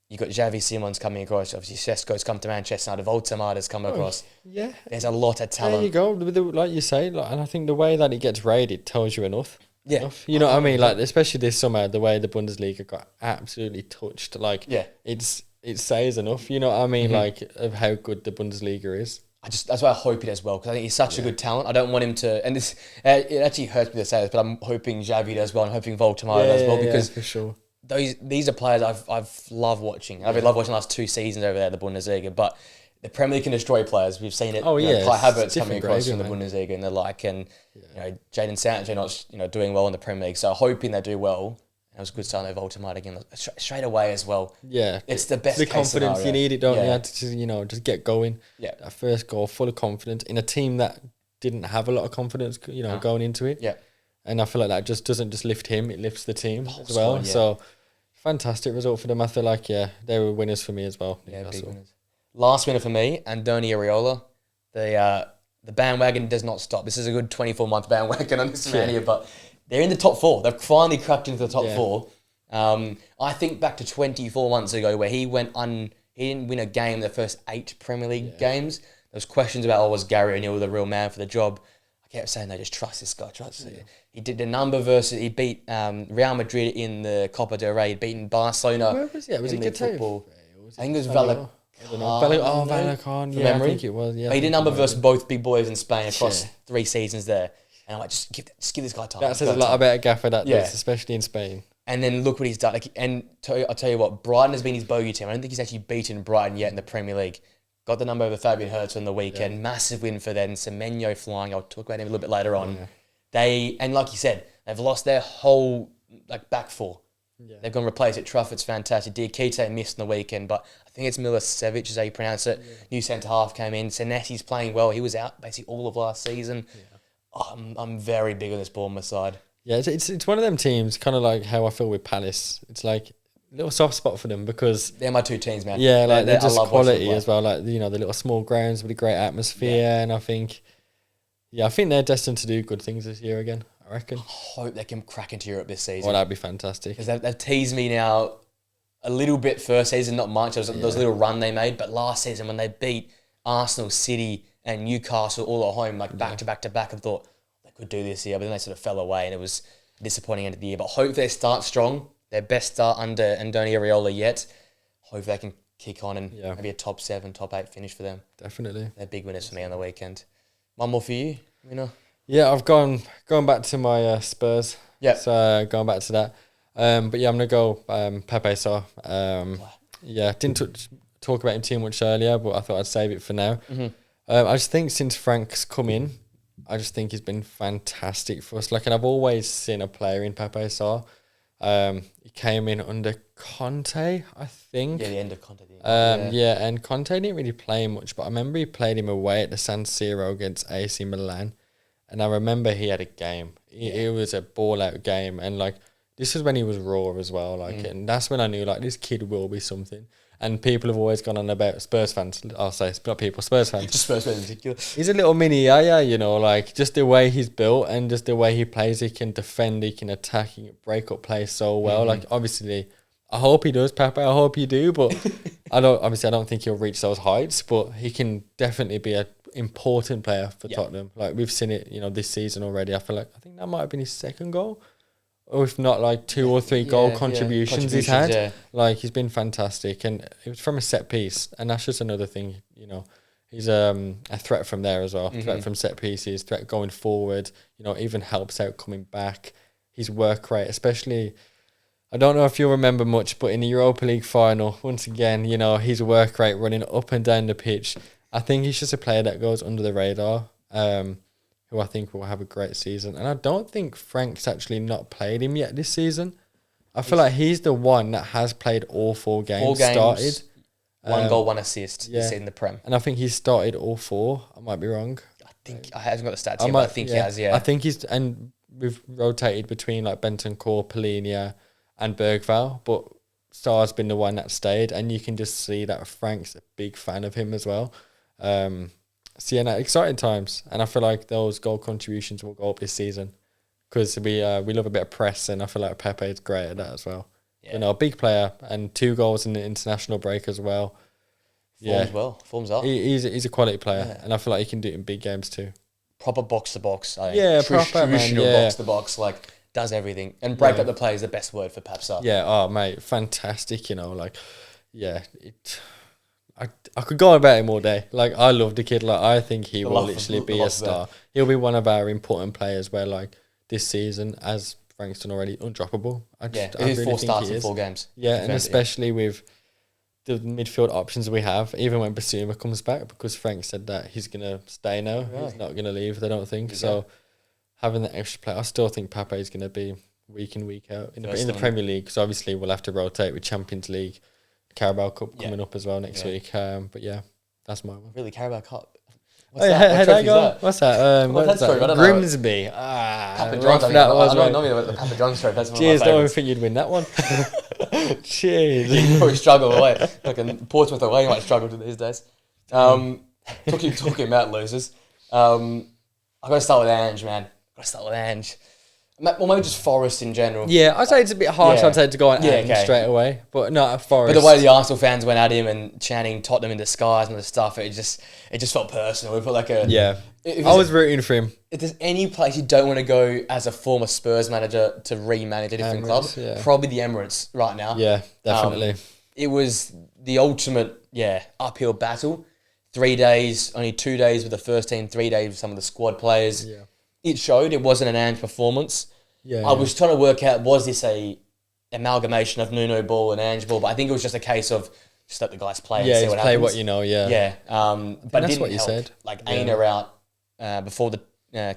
you've got Xavi Simons coming across. Obviously, Sesko's come to Manchester now. The Voltemada's come across. Yeah. There's a lot of talent. There you go. Like you say, and I think the way that it gets rated tells you enough. enough. You know what I mean? Like, especially this summer, the way the Bundesliga got absolutely touched. Like, it says enough. You know what I mean? Like, of how good the Bundesliga is. That's why I hope he does well, because I think he's such a good talent. I don't want him to, and this it actually hurts me to say this, but I'm hoping Xavi does well, and hoping Voltemar does well, because for sure. These are players I've loved watching. I've loved watching the last 2 seasons over there in the Bundesliga, but the Premier League can destroy players. We've seen it. Kai Havertz coming across from the Bundesliga and the like, and Jadon Sancho not doing well in the Premier League. So hoping they do well. It was a good start over Voltemar again, straight away as well. Yeah, it's the best. The confidence scenario. You need it, don't you? To just get going. Yeah, that first goal, full of confidence in a team that didn't have a lot of confidence. Going into it. Yeah, and I feel like that just doesn't just lift him; it lifts the team as well. Squad, So fantastic result for them. I feel like they were winners for me as well. Yeah, big winners. Last winner for me, Andoni Iraola. The bandwagon does not stop. This is a good 24-month bandwagon on this man here, but they're in the top 4. They've finally cracked into the top 4. I think back to 24 months ago where he didn't win a game in the first 8 Premier League games. There was questions about, was Gary O'Neill the real man for the job? I kept saying, just trust this guy, He did the number he beat Real Madrid in the Copa del Rey, he'd beaten Barcelona. Where was he? Was he football? I think it was Vallecano. Vallecano. Yeah, memory. I think it was. Yeah, but he did number versus both big boys in Spain across 3 seasons there. And I'm like, just give this guy time. That says a lot about a gaffer that does, especially in Spain. And then look what he's done. I'll tell you what, Brighton has been his bogey team. I don't think he's actually beaten Brighton yet in the Premier League. Got the number over Fabian Hertz on the weekend. Yeah. Massive win for them. Semenyo flying. I'll talk about him a little bit later on. Yeah. And like you said, they've lost their whole back 4. Yeah. They've gone replace it. Trufford's fantastic. Diakite missed on the weekend, but I think it's Milicevic is how you pronounce it. Yeah. New centre half came in. Senesi's playing well. He was out basically all of last season. Yeah. I'm very big on this Bournemouth side. Yeah, it's one of them teams, kind of like how I feel with Palace. It's like a little soft spot for them because they're my 2 teams, man. Yeah, like they're just quality as well. Like the little small grounds with a great atmosphere, and I think they're destined to do good things this year again. I reckon. I hope they can crack into Europe this season. Well, that'd be fantastic. Because they've teased me now a little bit first season, not much. There was a little run they made, but last season when they beat Arsenal, City, and Newcastle all at home, back to back to back, I thought they could do this year, but then they sort of fell away, and it was a disappointing end of the year. But hope they start strong. Their best start under Andoni Iraola yet. Hope they can kick on and maybe a top 7, top 8 finish for them. Definitely. They're big winners for me on the weekend. One more for you, Yeah, I've gone back to my Spurs. Yeah. So going back to that. But yeah, I'm going to go Pepe Sarr. Didn't talk about him too much earlier, but I thought I'd save it for now. Mm-hmm. I just think since Frank's come in, I just think he's been fantastic for us. And I've always seen a player in Pepe Sarr. He came in under Conte, I think. Yeah, the end of Conte. And Conte didn't really play much, but I remember he played him away at the San Siro against AC Milan. And I remember he had a game. It was a ball-out game. And, this is when he was raw as well. And that's when I knew, this kid will be something. And people have always gone on about Spurs fans. I'll say, not people, Spurs fans. Just Spurs fans in particular. He's a little mini Yaya, just the way he's built and just the way he plays. He can defend, he can attack, he can break up play so well. Obviously, I hope he does, Pepe. I hope you do. But I don't think he'll reach those heights. But he can definitely be an important player for Tottenham. We've seen it, this season already. I think that might have been his 2nd goal. Or if not, 2 or 3 goal contributions he's had. Yeah. He's been fantastic. And it was from a set piece. And that's just another thing, He's a threat from there as well. Mm-hmm. Threat from set pieces, threat going forward, even helps out coming back. His work rate, especially, I don't know if you'll remember much, but in the Europa League final, once again, his work rate running up and down the pitch. I think he's just a player that goes under the radar. Who I think will have a great season. And I don't think Frank's actually not played him yet this season. I feel like he's the one that has played all 4 games. 4 games, started. 1 goal, 1 assist in the Prem. And I think he's started all 4. I might be wrong. I think, I haven't got the stats here, but I think he has, I think and we've rotated between Bentancur, Polinia and Bergvall, but Sarr's been the one that stayed, and you can just see that Frank's a big fan of him as well. Exciting times, and I feel like those goal contributions will go up this season because we love a bit of press, and I feel like Pepe is great at that as well. Yeah. A big player and 2 goals in the international break as well. Forms up. He's a quality player, and I feel like he can do it in big games too. Proper box to box. Proper man. Box to box. does everything. And break up the play is the best word for Papsar. Yeah, oh, mate, fantastic, you know, like, yeah, I could go on about him all day. Like, I love the kid. Like, I think he will literally be a star. He'll be one of our important players where, like, this season, as Frank's done already, undroppable. He's 4 starts in 4 games. Yeah, and especially with the midfield options we have, even when Basuma comes back, because Frank said that he's going to stay now. Really? He's not going to leave, I don't think. So, having that extra play, I still think Pape is going to be week in, week out in the Premier League, because obviously we'll have to rotate with Champions League, Carabao Cup coming up as well next week. But yeah, that's my one. Really, Carabao Cup? What's that? What's that? Grimsby. Papa John's. I don't know the Papa John's trophy. Cheers, don't even think you'd win that one. Cheers. You probably struggle away. Like in Portsmouth away, you might struggle these days. Talking about losers. I've got to start with Ange, man. Well, maybe just Forest in general. Yeah, I'd say it's a bit harsh. I'd say to go on Ange straight away, but not Forest. But the way the Arsenal fans went at him and chanting Tottenham in disguise and the stuff, it just felt personal. It felt like I was rooting for him. If there's any place you don't want to go as a former Spurs manager to re-manage a different club, probably the Emirates right now. Yeah, definitely. It was the ultimate, uphill battle. 3 days, only 2 days with the first team, 3 days with some of the squad players. Yeah. It showed. It wasn't an Ange performance. I was trying to work out, was this a amalgamation of Nuno ball and Ange ball? But I think it was just a case of just let the guys play and see what happens. Play what you know, but that's what you said. Like, Aina out before the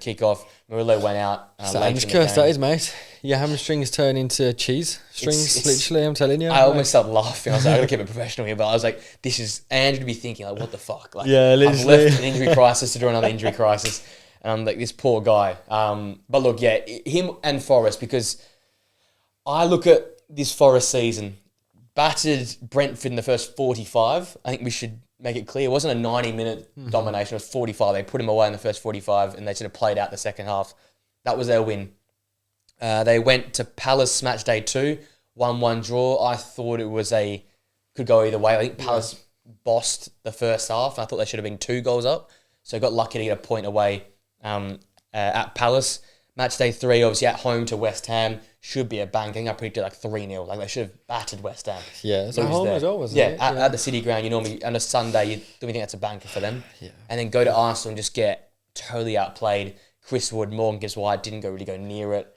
kick-off. Murillo went out. Ange curse, that is, mate. Your hamstrings turn into cheese strings, literally, I'm telling you. I almost started laughing. I was like, I'm going to keep it professional here. But I was like, this is Ange going to be thinking, like, what the fuck? Like, literally. I've left an injury crisis to do another injury crisis. And I'm like, this poor guy. But look, him and Forest, because I look at this Forest season, battered Brentford in the first 45. I think we should make it clear. It wasn't a 90-minute domination. It was 45. They put him away in the first 45, and they sort of played out the second half. That was their win. They went to Palace match day 2, 1-1 draw. I thought it was could go either way. I think Palace bossed the first half. I thought they should have been 2 goals up. So got lucky to get a point away at Palace. Match day 3, obviously at home to West Ham, should be a bang. I think I predicted like 3-0. Like, they should have battered West Ham. Yeah, it's at home as well, wasn't it? At the City Ground, you normally, on a Sunday, you don't think that's a banker for them. Yeah. And then go to Arsenal and just get totally outplayed. Chris Wood, Morgan Gibbs White didn't really go near it.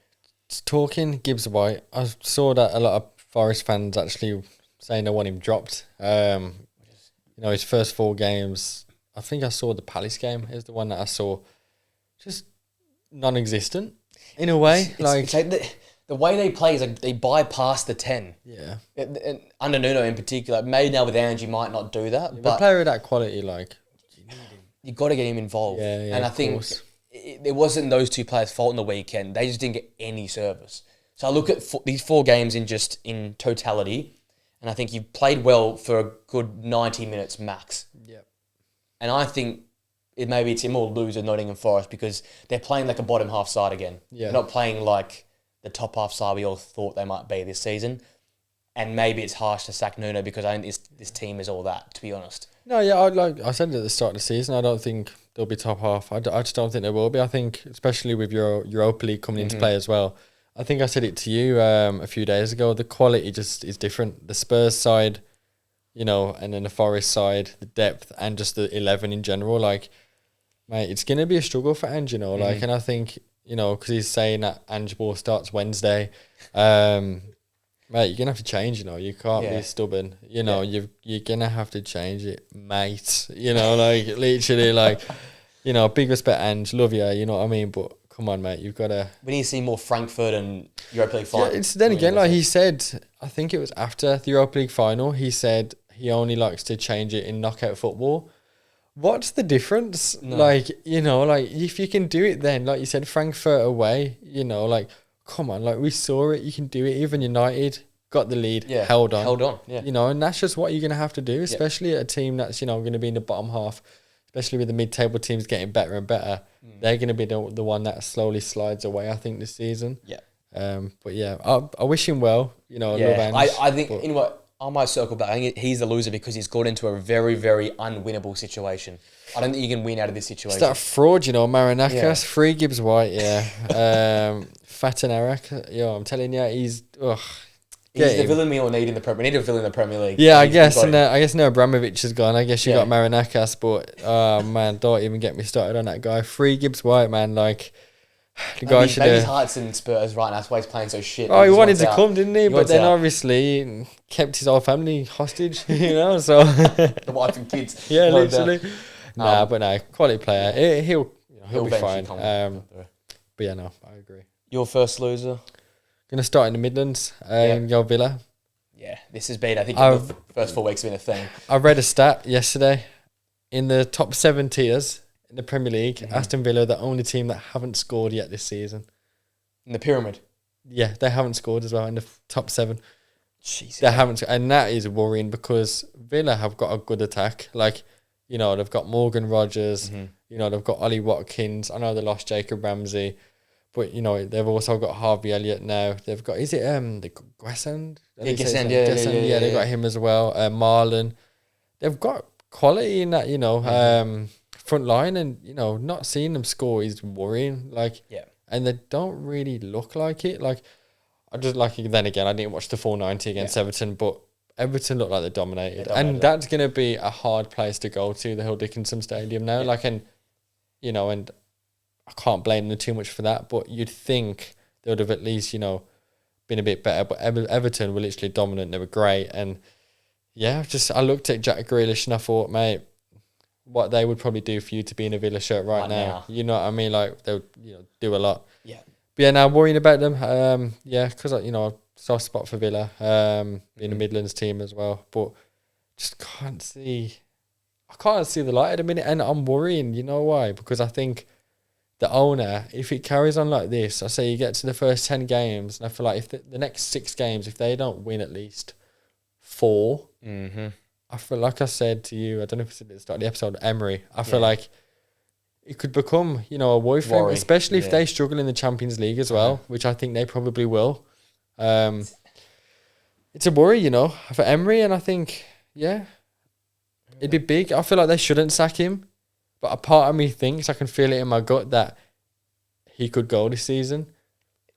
Talking Gibbs White, I saw that a lot of Forest fans actually saying they want him dropped. His first 4 games, I think I saw the Palace game is the one that I saw. Just non-existent in a way. It's like the way they play is like they bypass the 10. Yeah. And under Nuno in particular, maybe now with Ange you might not do that. But a player of that quality, like, you need him. You've got to get him involved. Yeah, and I think it wasn't those 2 players' fault in the weekend. They just didn't get any service. So I look at these 4 games in totality, and I think you've played well for a good 90 minutes max. Yeah. And I think maybe it's a more loser Nottingham Forest because they're playing like a bottom half side again. Yeah. They're not playing like the top half side we all thought they might be this season. And maybe it's harsh to sack Nuno because I think this team is all that, to be honest. No, yeah, I said it at the start of the season, I don't think they'll be top half. I just don't think they will be. I think, especially with your Europa League coming into play as well, I think I said it to you a few days ago, the quality just is different. The Spurs side, and then the Forest side, the depth, and just the 11 in general, like, mate, it's going to be a struggle for Ange, and I think, because he's saying that Ange ball starts Wednesday, mate, you're going to have to change, you can't be stubborn, you're going to have to change it, mate, like, literally, like, big respect, Ange, love you, you know what I mean, but come on, mate, you've got to... We need to see more Frankfurt and Europa League final. Yeah, then again, like he said, I think it was after the Europa League final, he said he only likes to change it in knockout football. What's the difference? No. Like, if you can do it then, like you said, Frankfurt away, like, come on, like we saw it, you can do it. Even United got the lead, held on. Yeah. And that's just what you're going to have to do, especially at a team that's, going to be in the bottom half, especially with the mid-table teams getting better and better. They're going to be the one that slowly slides away, I think, this season. Yeah. But yeah, I wish him well. I love Ange. I think, I might circle back. I think he's the loser because he's got into a very, very unwinnable situation. I don't think you can win out of this situation. It's that fraud, Marinakas, free Gibbs White, Fatanarak, I'm telling you, he's the villain we all need in the Premier. We need a villain in the Premier League. Yeah, I guess no Abramovich has gone. I guess you got Marinakas, but man, don't even get me started on that guy. Free Gibbs White, man, like the guy should. Maybe his heart's in Spurs right now. That's why he's playing so shit. Oh, he wanted to come, didn't he? But then obviously kept his whole family hostage, So the wife and kids. Yeah, literally. Quality player. He'll be fine. But yeah, no, I agree. Your first loser? Going to start in the Midlands. Go Villa. Yeah, this has been, I think, the first 4 weeks have been a thing. I read a stat yesterday. In the top 7 tiers in the Premier League, Aston Villa are the only team that haven't scored yet this season. In the pyramid? Yeah, they haven't scored as well in the top 7. Jesus. They haven't, and that is worrying because Villa have got a good attack. Like, they've got Morgan Rogers. They've got Ollie Watkins. I know they lost Jacob Ramsey. But, they've also got Harvey Elliott now. They've got, is it the Gressand? Gressand, yeah, they've got him as well. Marlon. They've got quality in that, front line. And, not seeing them score is worrying. And they don't really look like it. Then again, I didn't watch the 490 against Everton, but Everton look like they dominated. And that's going to be a hard place to go to, the Hill Dickinson Stadium now. And I can't blame them too much for that, but you'd think they would have at least, been a bit better. But Everton were literally dominant. They were great. And, I looked at Jack Grealish and I thought, mate, what they would probably do for you to be in a Villa shirt right now. You know what I mean? Like, they would do a lot. Yeah. But yeah, now worrying about them. Because, soft spot for Villa, being a Midlands team as well. But just can't see the light at the minute. And I'm worrying, you know why? Because I think the owner, if it carries on like this, I say you get to the first 10 games, and I feel like if the next 6 games, if they don't win at least 4, I feel like I said to you, I don't know if it's at the start of the episode, Emery, I feel like it could become, a worry for him, especially if they struggle in the Champions League as well, which I think they probably will. It's a worry, for Emery, and I think, it'd be big. I feel like they shouldn't sack him. But a part of me thinks, I can feel it in my gut, that he could go this season.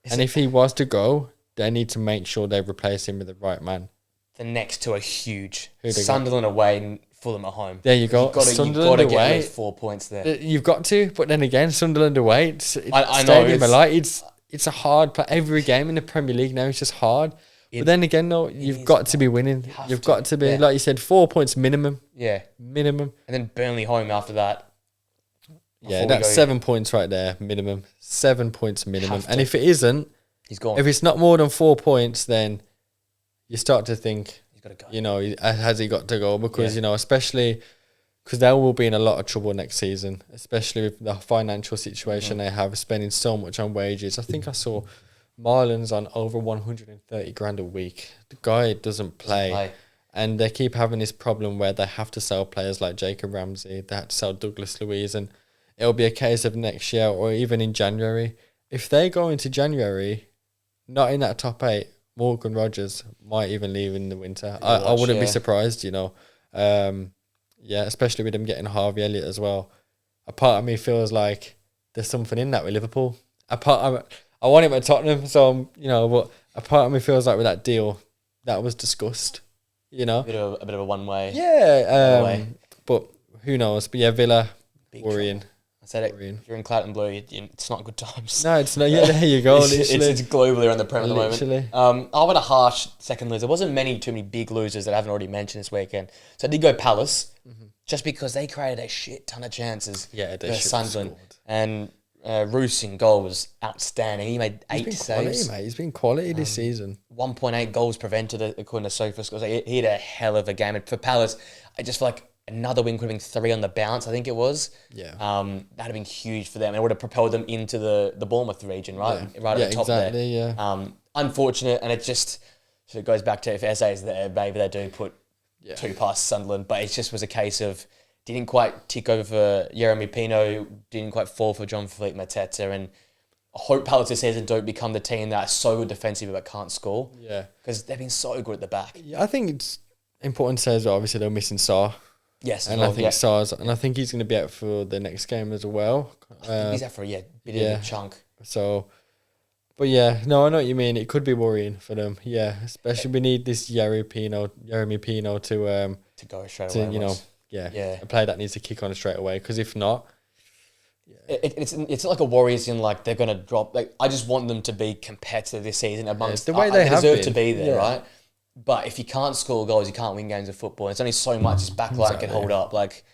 If he was to go, they need to make sure they replace him with the right man. The next two are huge. Sunderland away and Fulham at home. There you go. You've got to get at least 4 points there. You've got to, but then again, Sunderland away, I know. It's a hard play. Every game in the Premier League now is just hard. But then again, though, you've got to be winning. You've got to be, like you said, 4 points minimum. Yeah. Minimum. And then Burnley home after that. Yeah, that's 7 points right there, minimum. 7 points minimum. And if it isn't, he's gone. If it's not more than 4 points, then you start to think, he's got to go. Has he got to go? Because, especially because they will be in a lot of trouble next season, especially with the financial situation they have, spending so much on wages. I think I saw Marlon's on over 130 grand a week. The guy doesn't play. And they keep having this problem where they have to sell players like Jacob Ramsey. They have to sell Douglas Luiz, and it'll be a case of next year or even in January. If they go into January, not in that top 8, Morgan Rogers might even leave in the winter. I wouldn't be surprised, especially with them getting Harvey Elliott as well. A part of me feels like there's something in that with Liverpool. I want him at Tottenham, so but a part of me feels like with that deal, that was discussed. A bit of a one way. Yeah. But who knows? But yeah, Villa, big worrying. Trouble. I said it. If you're in Claret Blue, it's not good times. No, it's not. Yeah, there you go. it's globally around the Prem at the moment. I went a harsh second loser. There wasn't too many big losers that I haven't already mentioned this weekend. So I did go Palace, just because they created a shit ton of chances. Yeah, they should have scored. And Roos in goal was outstanding. He made 8 saves. Quality, mate. He's been quality this season. 1.8 goals prevented according to SofaScore. He had a hell of a game. And for Palace, I just feel like another win could have been 3 on the bounce, I think it was. Yeah. That'd have been huge for them. It would have propelled them into the Bournemouth region, right? Yeah. Right at the top there. Yeah. Unfortunate, and so it goes back to if SA is there, maybe they do put 2 past Sunderland, but it just was a case of didn't quite tick over for Jeremy Pino, didn't quite fall for John Philippe Mateta, and hope Palace this season don't become the team that's so good defensively but can't score. Yeah. Because they've been so good at the back. Yeah, I think it's important to say as well, obviously they're missing Sarr. Yes, and I think Sarr's, and I think he's going to be out for the next game as well. I think he's out for a bit of a chunk. So, but yeah, no, I know what you mean. It could be worrying for them. Yeah, especially we need this Jeremy Pino to go straight away. A player that needs to kick on straight away. Because if not, it's like a Warriors in like they're going to drop. Like I just want them to be competitive this season amongst the way they deserve to be there, right? But if you can't score goals, you can't win games of football. It's only so much this backline can hold up. Like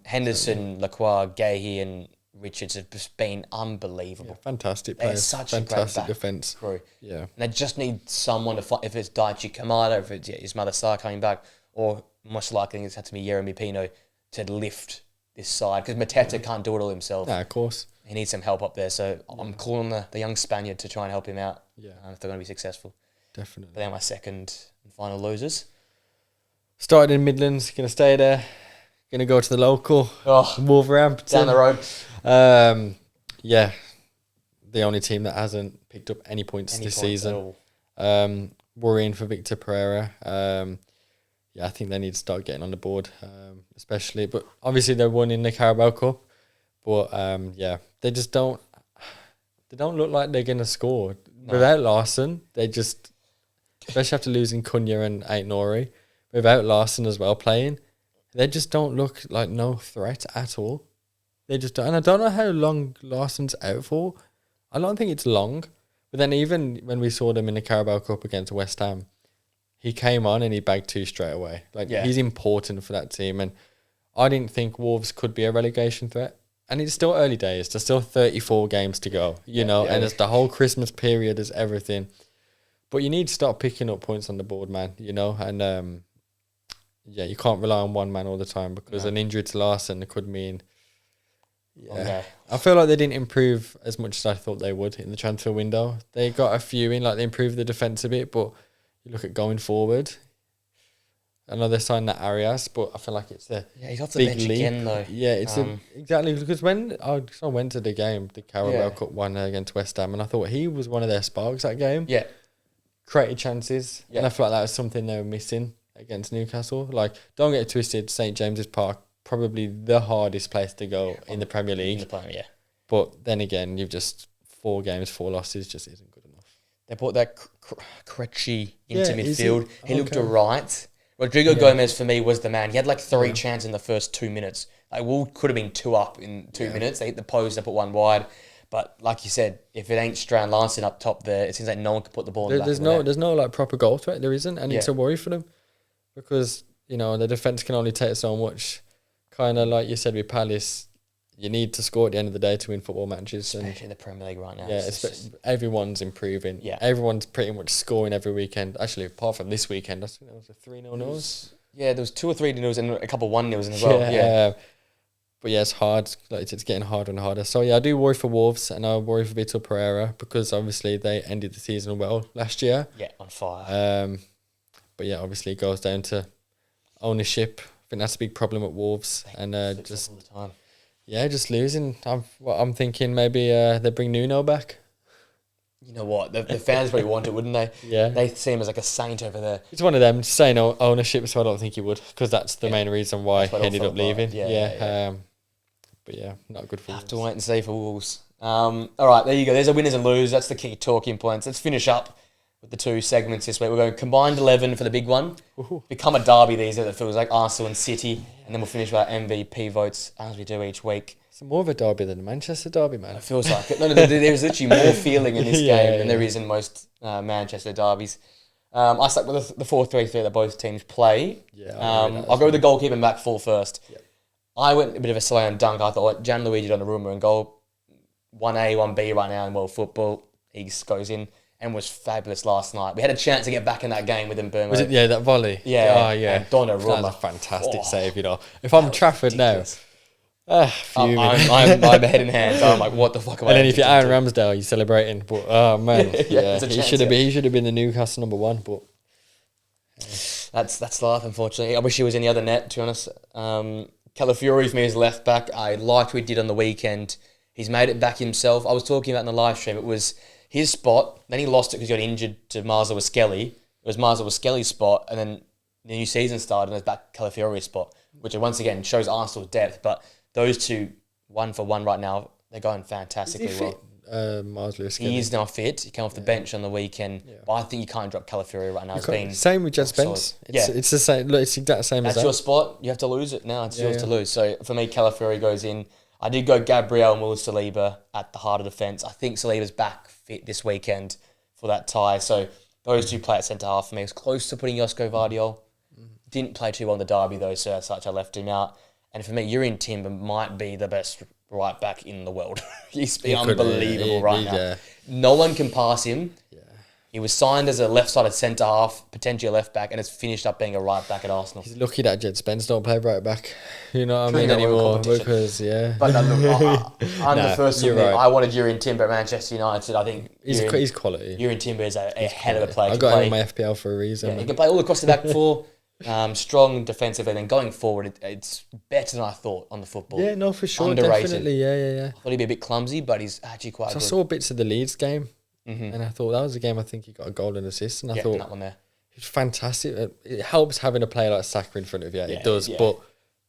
Henderson, Lacroix, Gahey, and Richards have just been unbelievable. Yeah, fantastic players. Such fantastic a great defence. Yeah. And they just need someone to fight. If it's Daichi Kamada, if it's his mother Sarr coming back, or most likely it's had to be Jeremy Pino to lift this side because Mateta can't do it all himself. No, of course. He needs some help up there. So I'm calling the young Spaniard to try and help him out if they're going to be successful. Definitely. But they're my second and final losers. Started in Midlands, going to stay there. Going to go to the local. Wolverhampton. Down the road. The only team that hasn't picked up any points this season. Worrying for Victor Pereira. I think they need to start getting on the board, especially. But obviously they won in the Carabao Cup. But they just don't. They don't look like they're gonna score without Larson. They just, especially after losing Cunha and Ait-Nouri, without Larson as well playing, they just don't look like no threat at all. They just don't. And I don't know how long Larson's out for. I don't think it's long. But then even when we saw them in the Carabao Cup against West Ham, he came on and he bagged 2 straight away. He's important for that team. And I didn't think Wolves could be a relegation threat. And it's still early days. There's still 34 games to go, and it's the whole Christmas period is everything. But you need to start picking up points on the board, man, and you can't rely on one man all the time because an injury to Larson could mean... I feel like they didn't improve as much as I thought they would in the transfer window. They got a few in, they improved the defence a bit, but you look at going forward... I know they signed that Arias, but I feel like it's a he's off the bench again though. Yeah, it's exactly because when I went to the game, the Carabao Cup one against West Ham, and I thought he was one of their sparks that game. Yeah, created chances, and I feel like that was something they were missing against Newcastle. Don't get it twisted. St James's Park probably the hardest place to go in the Premier League. But then again, you've just 4 games, 4 losses, just isn't good enough. They brought that Krejci into midfield. He looked alright. Rodrigo Gomez, for me, was the man. He had 3 chances in the first 2 minutes. Wool could have been 2 up in 2 minutes. They hit the post, they put 1 wide. But like you said, if it ain't Strand Larson up top there, it seems like no one can put the ball in the back of the net. There's no proper goal threat. There isn't. And it's a worry for them. Because, the defence can only take so much. Kind of like you said with Palace, you need to score at the end of the day to win football matches. Especially in the Premier League right now. Yeah, everyone's improving. Yeah. Everyone's pretty much scoring every weekend. Actually, apart from this weekend, I think there was a 3-0 nils. Yeah, there was 2 or 3 nils and a couple 1-0s as well. But it's hard. It's getting harder and harder. So I do worry for Wolves and I worry for Vitor Pereira because obviously they ended the season well last year. Yeah, on fire. But obviously it goes down to ownership. I think that's a big problem at Wolves. And just all the time. Yeah, just losing. I'm thinking maybe they bring Nuno back. You know what? The fans probably want it, wouldn't they? Yeah. They see him as a saint over there. It's one of them. Saying ownership, so I don't think he would, because that's the main reason why he ended up leaving. But not good for Wolves. Have to wait and see for Wolves. All right, there you go. There's a winners and losers. That's the key talking points. Let's finish up with the 2 segments this week. We're going combined 11 for the big one. Ooh. Become a derby these days that feels like Arsenal and City. And then we'll finish with our MVP votes as we do each week. It's more of a derby than a Manchester derby, man. It feels like it. No, there's literally more feeling in this game than there is in most Manchester derbies. I stuck with the 4-3-3 that both teams play. Yeah, I'll go with the goalkeeper back full first. Yep. I went a bit of a slam dunk. I thought Gianluigi Donnarumma in goal. 1A, 1B right now in world football. He goes in. And was fabulous last night. We had a chance to get back in that game with Mbeumo. Was it? Yeah, that volley. Yeah. Oh, yeah. And Donnarumma. That was a fantastic save, If I'm Trafford ridiculous. Now, I'm head in hands. I'm like, what the fuck am I? And then if you're Aaron Ramsdale, you're celebrating. But oh man, he should have been the Newcastle #1. But that's life, unfortunately. I wish he was in the other net. To be honest, Calafiori for me is left back. I liked what he did on the weekend. He's made it back himself. I was talking about in the live stream, it was his spot, then he lost it because he got injured to Marsha Skelly. It was Marsha Skelly's spot, and then the new season started and it's back Calafiori's spot, which once again shows Arsenal's depth. But those two, 1 for 1 right now, they're going fantastically well. He is now fit. He came off the bench on the weekend, but I think you can't drop Calafiori right now. Same with Jed Spence. It's the same. Look, it's exactly the same as that. That's your spot. You have to lose it now. It's yours to lose. So for me, Calafiori goes in. I did go Gabriel and Will Saliba at the heart of defence. I think Saliba's back fit this weekend for that tie. So those two play at centre half for me. It was close to putting Josko Vardiol. Didn't play too well in the derby though, so as such I left him out. And for me, Yuri Timber might be the best right back in the world. He's been unbelievable right now. Yeah. No one can pass him. Yeah. He was signed as a left-sided centre half, potentially a left back, and it's finished up being a right back at Arsenal. He's lucky that Jed Spence don't play right back. You know what I mean anymore because But no, look, I'm the first to admit, I wanted Yuri Timber at Manchester United. I think he's quality. Yuri Timber is a hell of a player. I got him in my FPL for a reason. Yeah, he can play all across the back four. Strong defensively, and then going forward, it's better than I thought on the football. Yeah, no, for sure, underrated. Definitely, yeah. I thought he'd be a bit clumsy, but he's actually quite good. I saw bits of the Leeds game, and I thought that was a game I think he got a goal and assist, and I thought that one there. He was fantastic. It helps having a player like Saka in front of you. It does, but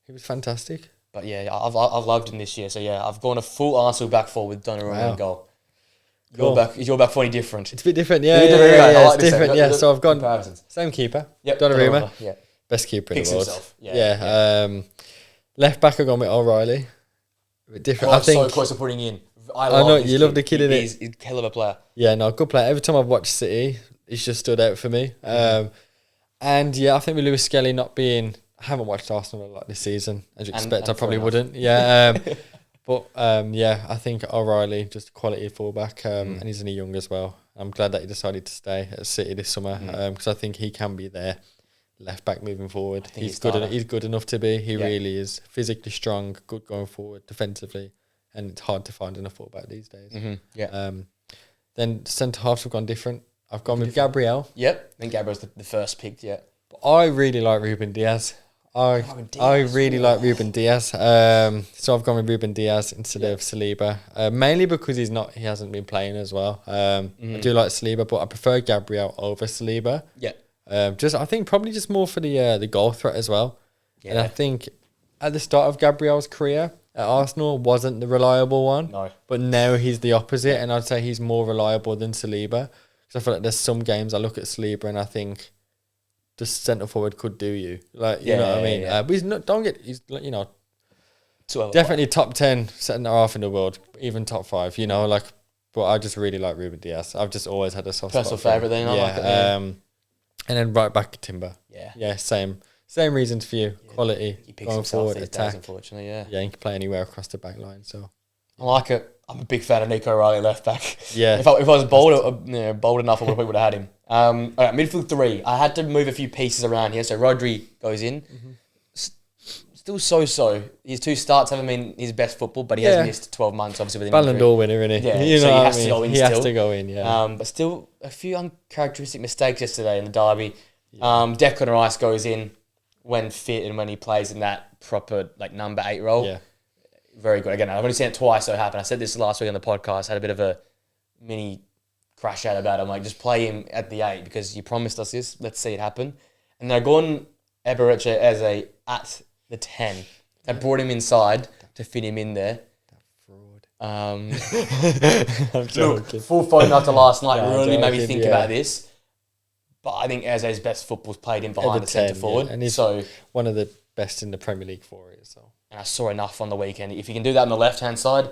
he was fantastic. But yeah, I've loved him this year. So yeah, I've gone a full Arsenal back four with Donnarumma in goal. Is your back four any different? It's a bit different, yeah. It's different, yeah. So I've gone comparisons. Same keeper. Yep, Donnarumma. Yeah. Best keeper in the world. Himself. Yeah. Left back I've gone with O'Reilly. A bit different. I think so close to putting in. I know you love the kid in it. He's a hell of a player. Yeah, no, good player. Every time I've watched City, he's just stood out for me. And yeah, I think with Lewis Skelly not being, I haven't watched Arsenal a lot this season, as you expect. I probably wouldn't. Yeah. But I think O'Reilly, just a quality fullback, and he's only young as well. I'm glad that he decided to stay at City this summer because I think he can be there. Left back moving forward. He's good enough to be. He really is physically strong, good going forward, defensively, and it's hard to find enough fullback these days. Then centre halves have gone different. I've gone with Gabriel. Yep, I think Gabriel's the first picked. Yeah, but I really like Ruben Diaz. I really like Ruben Diaz. So I've gone with Ruben Diaz instead of Saliba, mainly because he hasn't been playing as well. I do like Saliba, but I prefer Gabriel over Saliba. Yeah. I think probably just more for the goal threat as well. Yeah. And I think at the start of Gabriel's career at Arsenal wasn't the reliable one. No. But now he's the opposite, and I'd say he's more reliable than Saliba. Because I feel like there's some games I look at Saliba and I think the centre forward could do you. Like, you know what I mean? Yeah. But he's definitely top 10 centre half in the world, even top 5, but I just really like Ruben Diaz. I've just always had a soft spot. Personal favourite then, I like it. And then right back Timber. Yeah. Yeah, same reasons for you. Yeah. Quality, he picks going forward, attack. Days, unfortunately, Yeah, he can play anywhere across the back line. So I like it. I'm a big fan of Nico Riley left back. Yeah. If I was bold enough, I probably would have had him. All right, midfield 3. I had to move a few pieces around here. So Rodri goes in. Still so. His 2 starts haven't been his best football, but he has missed 12 months, obviously, with Ballon d'Or winner, isn't he? Yeah, so he has to go in still. He has to go in, yeah. But still, a few uncharacteristic mistakes yesterday in the derby. Declan Rice goes in when fit and when he plays in that proper number 8 role. Yeah. Very good. Again, I've only seen it twice, so it happened. I said this last week on the podcast, had a bit of a mini crash out about it. I'm like, just play him at the 8 because you promised us this. Let's see it happen. And they're going Eberechi as at the 10. They brought him inside to fit him in there. Fraud. I'm joking. Full phone after last night really made me think about this. But I think Eze's best football's played him behind the centre forward. And he's one of the best in the Premier League for it. So. And I saw enough on the weekend. If he can do that on the left-hand side,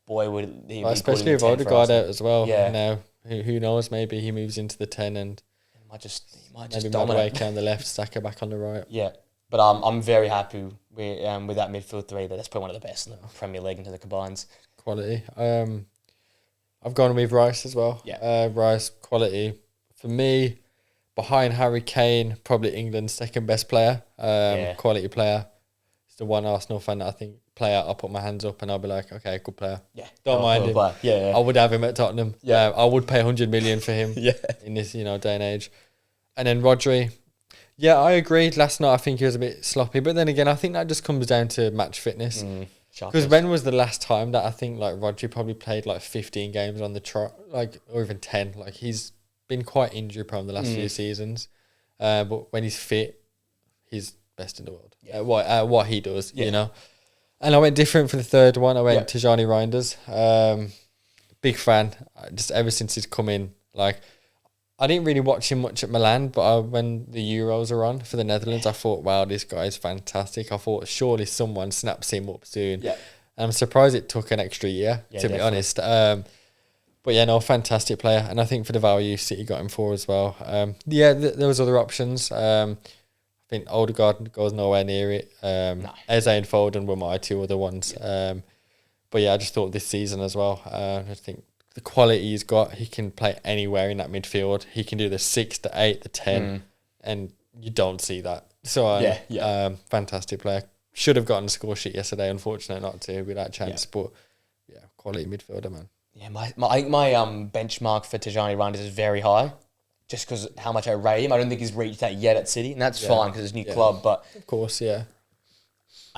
boy, would he be especially with Odegaard out as well. Yeah. Now, who knows, maybe he moves into the 10 and he might just dominate. Madueke on the left, Saka back on the right. Yeah. But I'm very happy with that midfield 3. That's probably one of the best in the Premier League into the combines. Quality. I've gone with Rice as well. Yeah. Rice, quality. For me, behind Harry Kane, probably England's second best player. Quality player. It's the one Arsenal fan that I think I'll put my hands up and I'll be like, okay, good player. Yeah. Don't mind him. Yeah. I would have him at Tottenham. Yeah. I would pay 100 million for him in this, day and age. And then Rodri. Yeah, I agree. Last night I think he was a bit sloppy, but then again, I think that just comes down to match fitness. Because when was the last time that I think like Rodri probably played like 15 games on the trot, like, or even 10? Like, he's been quite injury prone the last few seasons. But when he's fit, he's best in the world at what he does, you know. And I went different for the third one. I went to Johnny Reinders. Big fan. Just ever since he's come in, like, I didn't really watch him much at Milan, but when the Euros are on for the Netherlands, I thought, wow, this guy is fantastic. I thought surely someone snaps him up soon. Yeah. And I'm surprised it took an extra year, to be honest. But yeah, no, fantastic player. And I think for the value City got him for as well. There was other options. I think Odegaard goes nowhere near it. Eze and Foden were my two other ones. But yeah, I just thought this season as well, I think the quality he's got, he can play anywhere in that midfield. He can do the 6, the 8, the 10, and you don't see that. So, fantastic player. Should have gotten a score sheet yesterday, unfortunate not to with that chance. But yeah, quality midfielder, man. Yeah, my benchmark for Tijani Reinders is very high, just because how much I rate him. I don't think he's reached that yet at City, and that's fine because it's a new club. But of course, I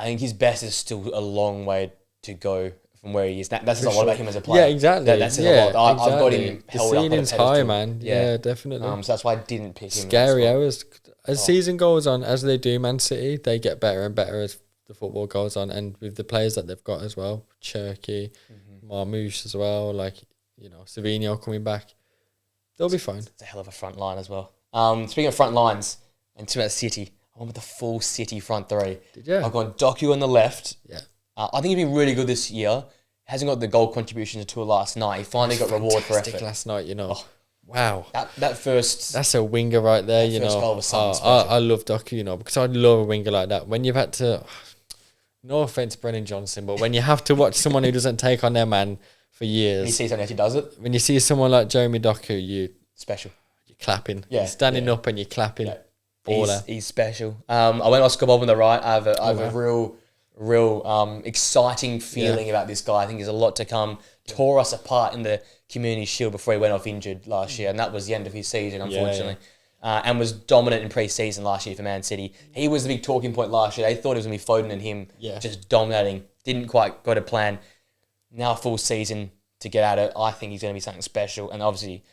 think his best is still a long way to go from where he is. That says a lot about him as a player. Yeah, exactly. That says a lot. I've got him held up. The ceiling's high, man. Yeah, definitely. So that's why I didn't pick him. Scary hours. As season goes on, as they do Man City, they get better and better as the football goes on, and with the players that they've got as well, Cherky, Marmouche as well, like, you know, Savinho coming back, they'll be fine. It's a hell of a front line as well. Speaking of front lines, and to about City, I went with the full City front three. Did you? I've gone Doku on the left. Yeah. I think he's been really good this year. Hasn't got the goal contributions until last night. He finally got reward for effort. Last night, you know. Wow. That first... That's a winger right there, you know. Goal was I love Doku, you know, because I love a winger like that. When you've had to... No offense, Brennan Johnson, but when you have to watch someone who doesn't take on their man for years... When you see someone actually does it. When you see someone like Jeremy Doku, Special. You're clapping. Yeah. You're standing up and you're clapping. Yeah. Baller. He's special. I went Oscar Bob on the right. I have a real exciting feeling about this guy. I think there's a lot to come. Tore us apart in the Community Shield before he went off injured last year, and that was the end of his season, unfortunately. And was dominant in pre-season last year for Man City. He was the big talking point last year. They thought it was going to be Foden and him just dominating. Didn't quite go to plan. Now a full season to get at it. I think he's going to be something special. And obviously,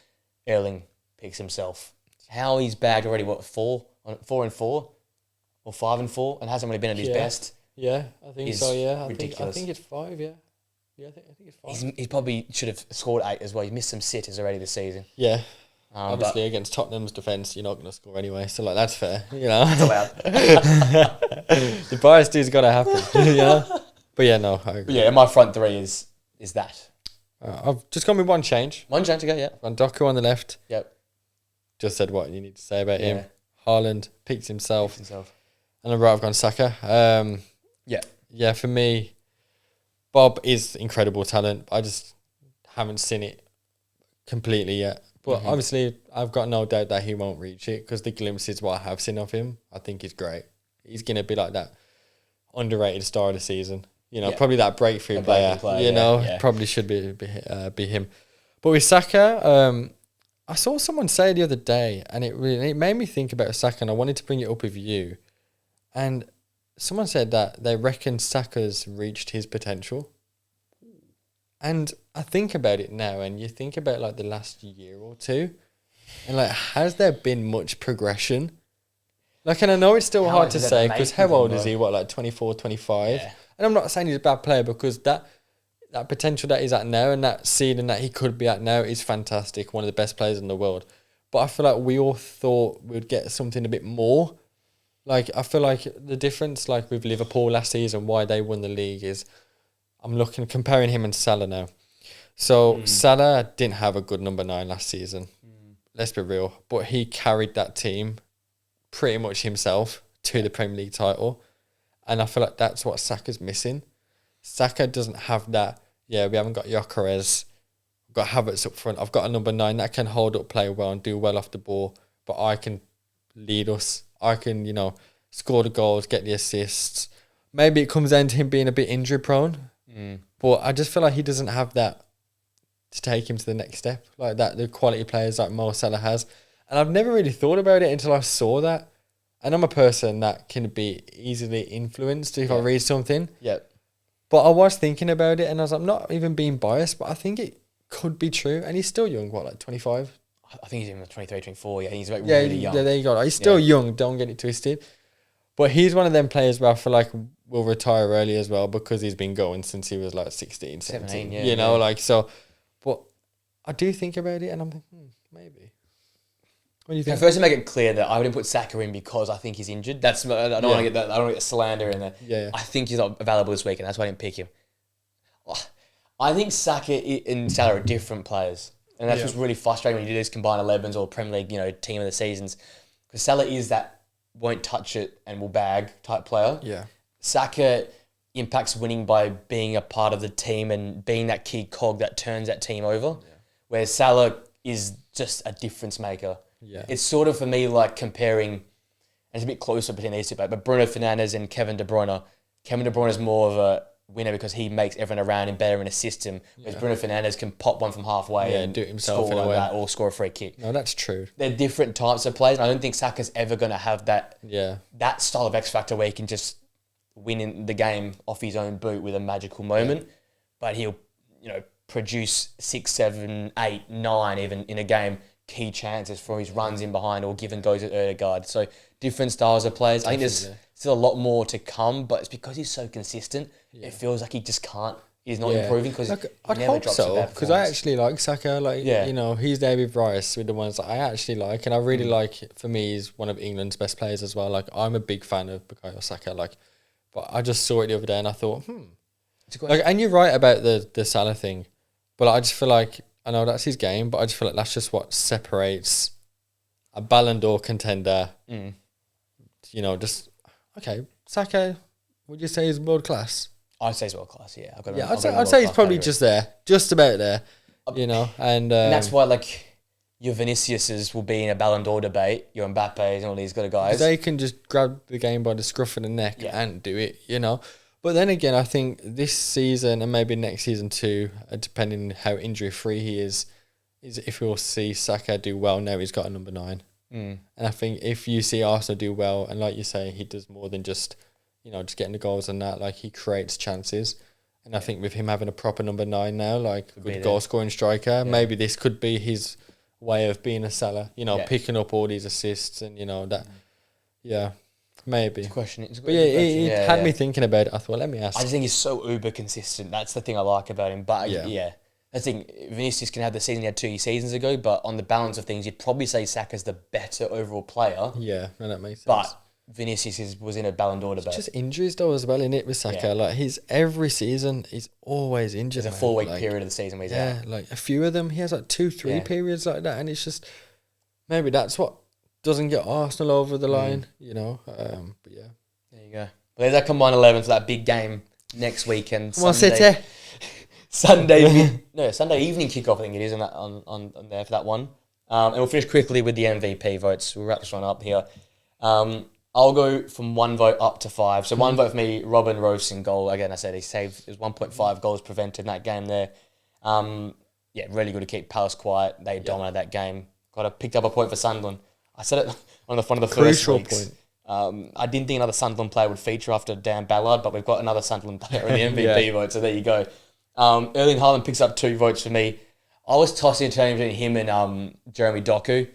Erling picks himself. How he's bagged already, 4 and 4? Or 5 and 4? And hasn't really been at his best. Yeah, I think so, yeah. Ridiculous. I think it's 5, yeah. Yeah, I think it's 5. He probably should have scored 8 as well. He's missed some sitters already this season. Yeah. Obviously, against Tottenham's defence, you're not going to score anyway. So, like, that's fair, you know. That's allowed. The bias dude's got to happen, you know. But yeah, no, I agree. But yeah, my front three is that. I've just gone with one change. One change to go, yeah. On Doku on the left. Yep. Just said what you need to say about him. Haaland picked himself. And on the right, I've gone Saka. Yeah, for me, Bob is incredible talent. I just haven't seen it completely yet. But obviously, I've got no doubt that he won't reach it because the glimpses what I have seen of him, I think he's great. He's going to be like that underrated star of the season. You know, probably that breakthrough player. Probably should be him. But with Saka, I saw someone say the other day, and it made me think about Saka, and I wanted to bring it up with you. And someone said that they reckon Saka's reached his potential. And I think about it now, and you think about like the last year or two, and like, has there been much progression? Like, and I know it's still hard to say because how old is he? What, like 24, 25? Yeah. And I'm not saying he's a bad player because that potential that he's at now and that ceiling that he could be at now is fantastic. One of the best players in the world. But I feel like we all thought we'd get something a bit more. Like, I feel like the difference, like with Liverpool last season, why they won the league is, comparing him and Salah now. So Salah didn't have a good number 9 last season. Let's be real. But he carried that team pretty much himself to the Premier League title. And I feel like that's what Saka's missing. Saka doesn't have that. Yeah, we haven't got Gyökeres. We've got Havertz up front. I've got a number 9 that can hold up, play well and do well off the ball. But I can lead us. I can, you know, score the goals, get the assists. Maybe it comes down to him being a bit injury prone. But I just feel like he doesn't have that to take him to the next step. Like that, the quality players like Mo Salah has. And I've never really thought about it until I saw that. And I'm a person that can be easily influenced if I read something. Yep. But I was thinking about it, and I was like, I'm not even being biased, but I think it could be true. And he's still young, what, like 25? I think he's even 23, 24. Yeah, he's like really young. Yeah, there you go. He's still young. Don't get it twisted. But he's one of them players where I feel like will retire early as well because he's been going since he was like 16, 17. You know, like so. But I do think about it, and I'm thinking, maybe. What do you think? First, to make it clear that I wouldn't put Saka in because I think he's injured. That's I don't want to get that. I don't want to get slander in there. Yeah. I think he's not available this week, and that's why I didn't pick him. I think Saka and Salah are different players. And that's what's really frustrating when you do these combined 11s or Premier League, team of the seasons. Because Salah is that won't touch it and will bag type player. Yeah. Saka impacts winning by being a part of the team and being that key cog that turns that team over. Yeah. Whereas Salah is just a difference maker. Yeah. It's sort of for me like comparing, and it's a bit closer between these two, but Bruno Fernandes and Kevin De Bruyne. Kevin De Bruyne is more of a winner because he makes everyone around him better in a system, whereas Bruno Fernandes can pop one from halfway and do it himself score like that or score a free kick. No, that's true. They're different types of players, and I don't think Saka's ever going to have that that style of X factor where he can just win in the game off his own boot with a magical moment, but he'll produce 6, 7, 8, 9 even in a game, key chances for his runs in behind or given goes at Ødegaard. So different styles of players. Definitely. I think there's still a lot more to come, but it's because he's so consistent. Yeah. It feels like he just can't. He's not improving because I'd hope so, because I actually like Saka. He's there with Rice with the ones that I actually like, and I really like. For me, he's one of England's best players as well. Like I'm a big fan of Bukayo Saka. But I just saw it the other day and I thought, and you're right about the Salah thing, but I just feel like I know that's his game, but I just feel like that's just what separates a Ballon d'Or contender. Saka. Would you say he's world class? I'd say he's world class. Yeah, I'd say he's probably just there, just about there. And that's why your Viniciuses will be in a Ballon d'Or debate. Your Mbappe's and all these good guys. They can just grab the game by the scruff of the neck and do it. But then again, I think this season and maybe next season too, depending how injury free he is if we'll see Saka do well now he's got a number 9. And I think if you see Arsenal do well, and like you say, he does more than just just getting the goals and that, he creates chances. And I think with him having a proper number 9 now, good goal scoring striker, maybe this could be his way of being a Salah, picking up all these assists and that. Maybe. It's a question. It had me thinking about it. I thought, let me ask. I just think he's so uber consistent. That's the thing I like about him. But I think Vinicius can have the season he had 2 seasons ago, but on the balance of things, you'd probably say Saka's the better overall player. Yeah, no, that makes sense. But Vinicius was in a Ballon d'Or debate. It's just injuries though as well, in it with Saka. He's every season he's always injured. There's a 4-week period of the season where he's out. A few of them he has 2-3 periods like that, and it's just maybe that's what doesn't get Arsenal over the line, But yeah, there you go. Well, there's that combined 11 for that big game next weekend. Sunday evening kickoff. I think it is on there for that one. And we'll finish quickly with the MVP votes. We'll wrap this one up here. I'll go from 1 vote up to 5. So 1 vote for me, Robin Rose in goal. Again, I said he saved his 1.5 goals prevented in that game there. Really good to keep Palace quiet. They dominated that game. Picked up a point for Sunderland. I said it on the front of the first weeks. I didn't think another Sunderland player would feature after Dan Ballard, but we've got another Sunderland player in the MVP vote, so there you go. Erling Haaland picks up 2 votes for me. I was tossing and turning between him and Jeremy Doku.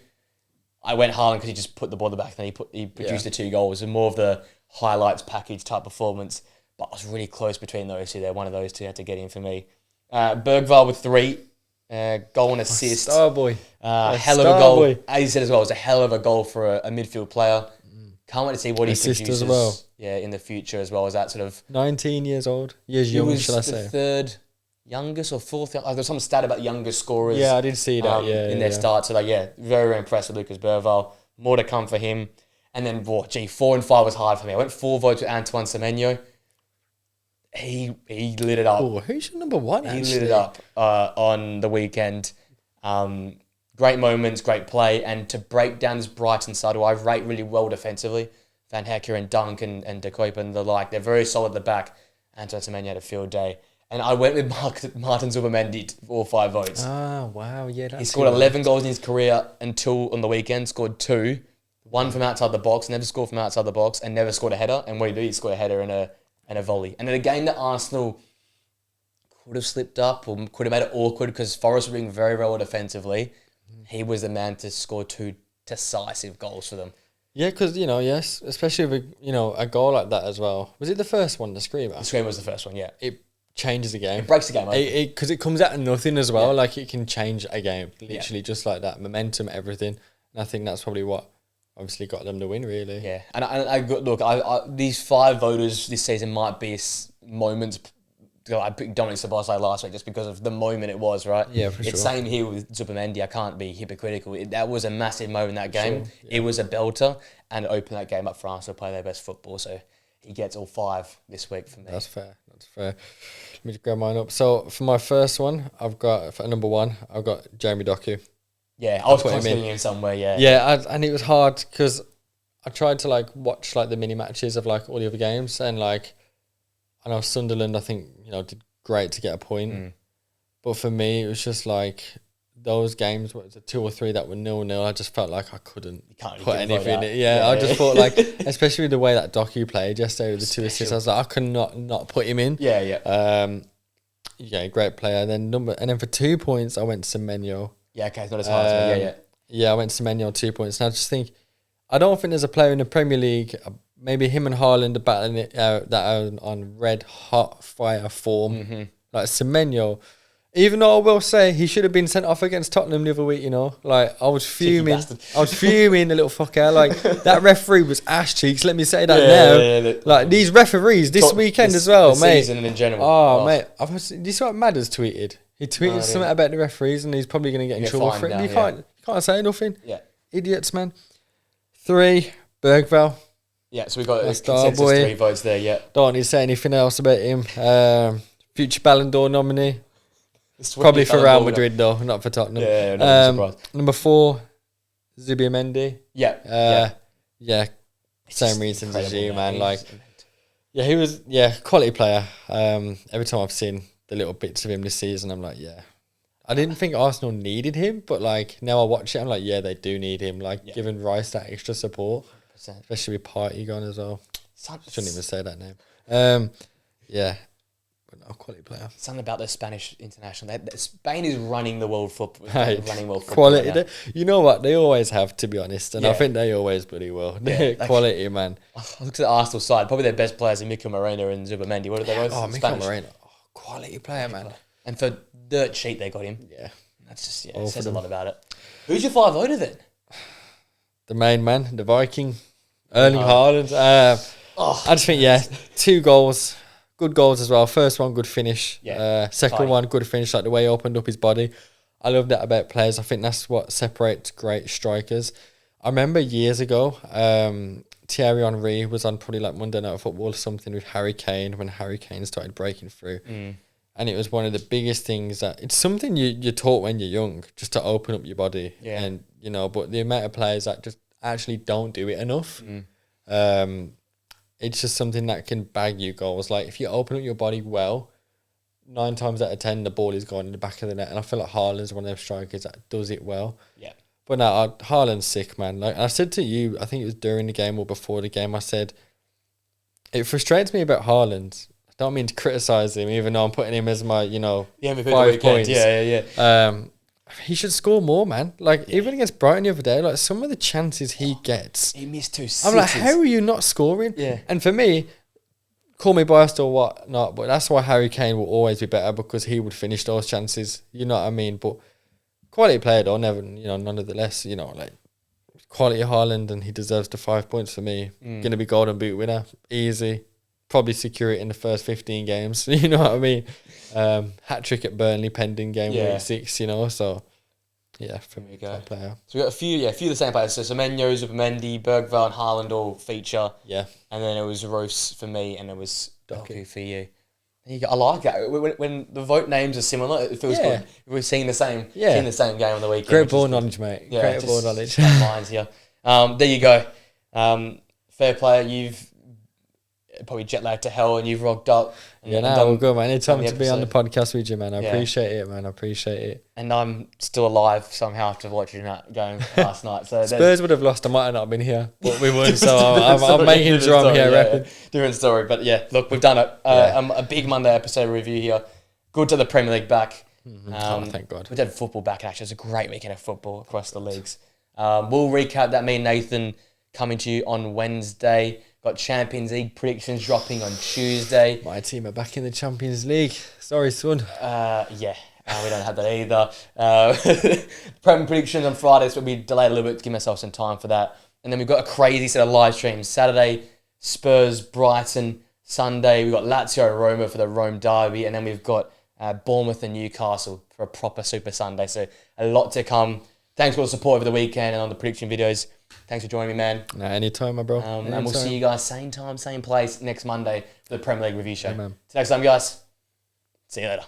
I went Haaland because he just put the ball in the back and he produced the 2 goals and more of the highlights package type performance. But I was really close between those two there. One of those two had to get in for me. Bergvall with 3. Goal and assist. Star boy. Hell of a goal. Boy. As you said as well, it was a hell of a goal for a midfield player. Can't wait to see what assist he produces as well. In the future as well as that sort of... 19 years old. Years young, shall I say. He was the 3rd youngest or 4th. There's some stat about youngest scorers. Yeah, I did see that. In their start. So, very, very impressed with Lucas Bergvall. More to come for him. And then, 4 and 5 was hard for me. I went 4 votes with Antoine Semenyo. He lit it up. Oh, who's your number 1, actually? He lit it up on the weekend. Great moments, great play. And to break down this Brighton side, who I rate really well defensively, Van Hecker and Dunk and De Kuip and the like, they're very solid at the back. Antoine Semenyo had a field day. And I went with Martin Zuberman for 5 votes. Ah, wow, yeah. He scored 11 goals in his career until on the weekend, scored 2. 1 from outside the box, never scored from outside the box, and never scored a header. And what did he do? He scored a header and a volley. And in a game that Arsenal could have slipped up or could have made it awkward because Forest were doing very well defensively. He was the man to score 2 decisive goals for them. Yeah, because, yes, especially with, a goal like that as well. Was it the first one, the screamer? The screamer was the first one, yeah. It changes the game. It breaks the game open. Because it comes out of nothing as well. Like, it can change a game, literally just like that. Momentum, everything. And I think that's probably what obviously got them to win, really. Yeah. And I these 5 voters this season might be moments. I picked Dominic Szoboszlai last week just because of the moment it was, right? Yeah, for sure. It's same here with Zubimendi. I can't be hypocritical. That was a massive moment in that game. Sure, yeah. It was a belter and it opened that game up for Arsenal to play their best football. So he gets all 5 this week for me. That's fair. Let me just grab mine up. So for my first one, I've got, for number 1, I've got Jeremy Doku. Yeah, I was considering him somewhere, yeah. Yeah, and it was hard because I tried to watch the mini matches of all the other games and I know Sunderland, I think, did great to get a point. But for me, it was just those games, what was it, 2 or 3 that were 0-0, I just felt like I couldn't put anything in it. Yeah, I just thought especially with the way that Doku played yesterday with the 2 assists, I was like, I could not put him in. Yeah. Great player. And then for 2 points, I went to Semenyo. Yeah, okay, it's not as hard as me. Yeah. Yeah, I went to Semenyo 2 points. And I just think, I don't think there's a player in the Premier League. Maybe him and Haaland are battling it out that are on red hot fire form. Like Semenyo, even though I will say he should have been sent off against Tottenham the other week, I was fuming. The little fucker. That referee was ass cheeks, let me say that now. These referees this weekend as well, mate. Season in general. Oh, mate. Do you see what Madders tweeted? He tweeted something about the referees and he's probably going to get in trouble for it. You can't say nothing. Yeah. Idiots, man. 3, Bergvall. Yeah, so we've got a consensus 3 votes there, yeah. Don't need to say anything else about him. Future Ballon d'Or nominee. Probably for Real Madrid, though, not for Tottenham. Yeah, not surprised. Number 4, Zubimendi. Yeah. Same reasons as you, man. He was, quality player. Every time I've seen the little bits of him this season, I'm like, I didn't think Arsenal needed him, but now I watch it, I'm like, they do need him. Giving Rice that extra support. 100%. Especially with Partey gone as well. Shouldn't even say that name. But no, quality player. Something about the Spanish international. Spain is running the world football. Quality. Right, you know what? They always have, to be honest. And I think they always bloody will. Quality, man. I looked at the Arsenal side. Probably their best players are Mikel Moreno and Zubimendi. What are they both? Oh, Mikel Moreno. Quality player, man. And for dirt cheap, they got him. Yeah. That's just, it says a lot about it. Who's your 5 voter then? The main man, the Viking. Erling Haaland. I just think, 2 goals. Good goals as well. First one, good finish. Second one, good finish, the way he opened up his body. I love that about players. I think that's what separates great strikers. I remember years ago, Thierry Henry was on probably Monday Night Football or something with Harry Kane when Harry Kane started breaking through. And it was one of the biggest things that it's something you're taught when you're young, just to open up your body. Yeah. And, but the amount of players that just actually don't do it enough. It's just something that can bag you goals. If you open up your body well, 9 times out of 10, the ball is going in the back of the net. And I feel like Haaland's one of those strikers that does it well. Yeah. But no, Haaland's sick, man. I said to you, I think it was during the game or before the game, I said, it frustrates me about Haaland. I don't mean to criticise him, even though I'm putting him as my, 5 points. Yeah. He should score more, man. Even against Brighton the other day, some of the chances he gets. He missed 2 sixes. I'm like, how are you not scoring? Yeah. And for me, call me biased or what not, but that's why Harry Kane will always be better, because he would finish those chances. You know what I mean? But quality player though, never, nonetheless, quality Haaland, and he deserves the 5 points for me. Going to be Golden Boot winner. Easy. Probably secure it in the first 15 games. You know what I mean? Hat-trick at Burnley pending game week 6, so for me, top player. So we got a few of the same players. So Semenyo, Zubimendi, Bergvall and Haaland all feature. Yeah. And then it was Roos for me and it was Doku for you. I like that. When the vote names are similar, it feels good. We're seeing the same game on the weekend. Great ball knowledge, mate. Yeah, great ball knowledge. Lines here. There you go. Fair player, you've probably jet lagged to hell and you've rocked up. We're good, man. Anytime to be on the podcast with you, man. I appreciate it, man. I appreciate it. And I'm still alive somehow after watching that game last night. So Spurs would have lost. I might have not been here, but we won. So I'm making sure I'm here. Different story. But look, we've done it. A big Monday episode review here. good to have the Premier League back. Thank God. We had football back, actually. It was a great weekend of football across the leagues. We'll recap that. Me and Nathan coming to you on Wednesday. Got Champions League predictions dropping on Tuesday. My team are back in the Champions League. Sorry, son. We don't have that either. Premier predictions on Friday, so we'll be delayed a little bit to give myself some time for that. And then we've got a crazy set of live streams. Saturday, Spurs, Brighton. Sunday, we've got Lazio, Roma for the Rome derby. And then we've got Bournemouth and Newcastle for a proper Super Sunday. So a lot to come. Thanks for all the support over the weekend and on the prediction videos. Thanks for joining me, man. Anytime, my bro. And we'll see you guys same time, same place next Monday for the Premier League review show. Yeah, man. Till next time, guys. See you later.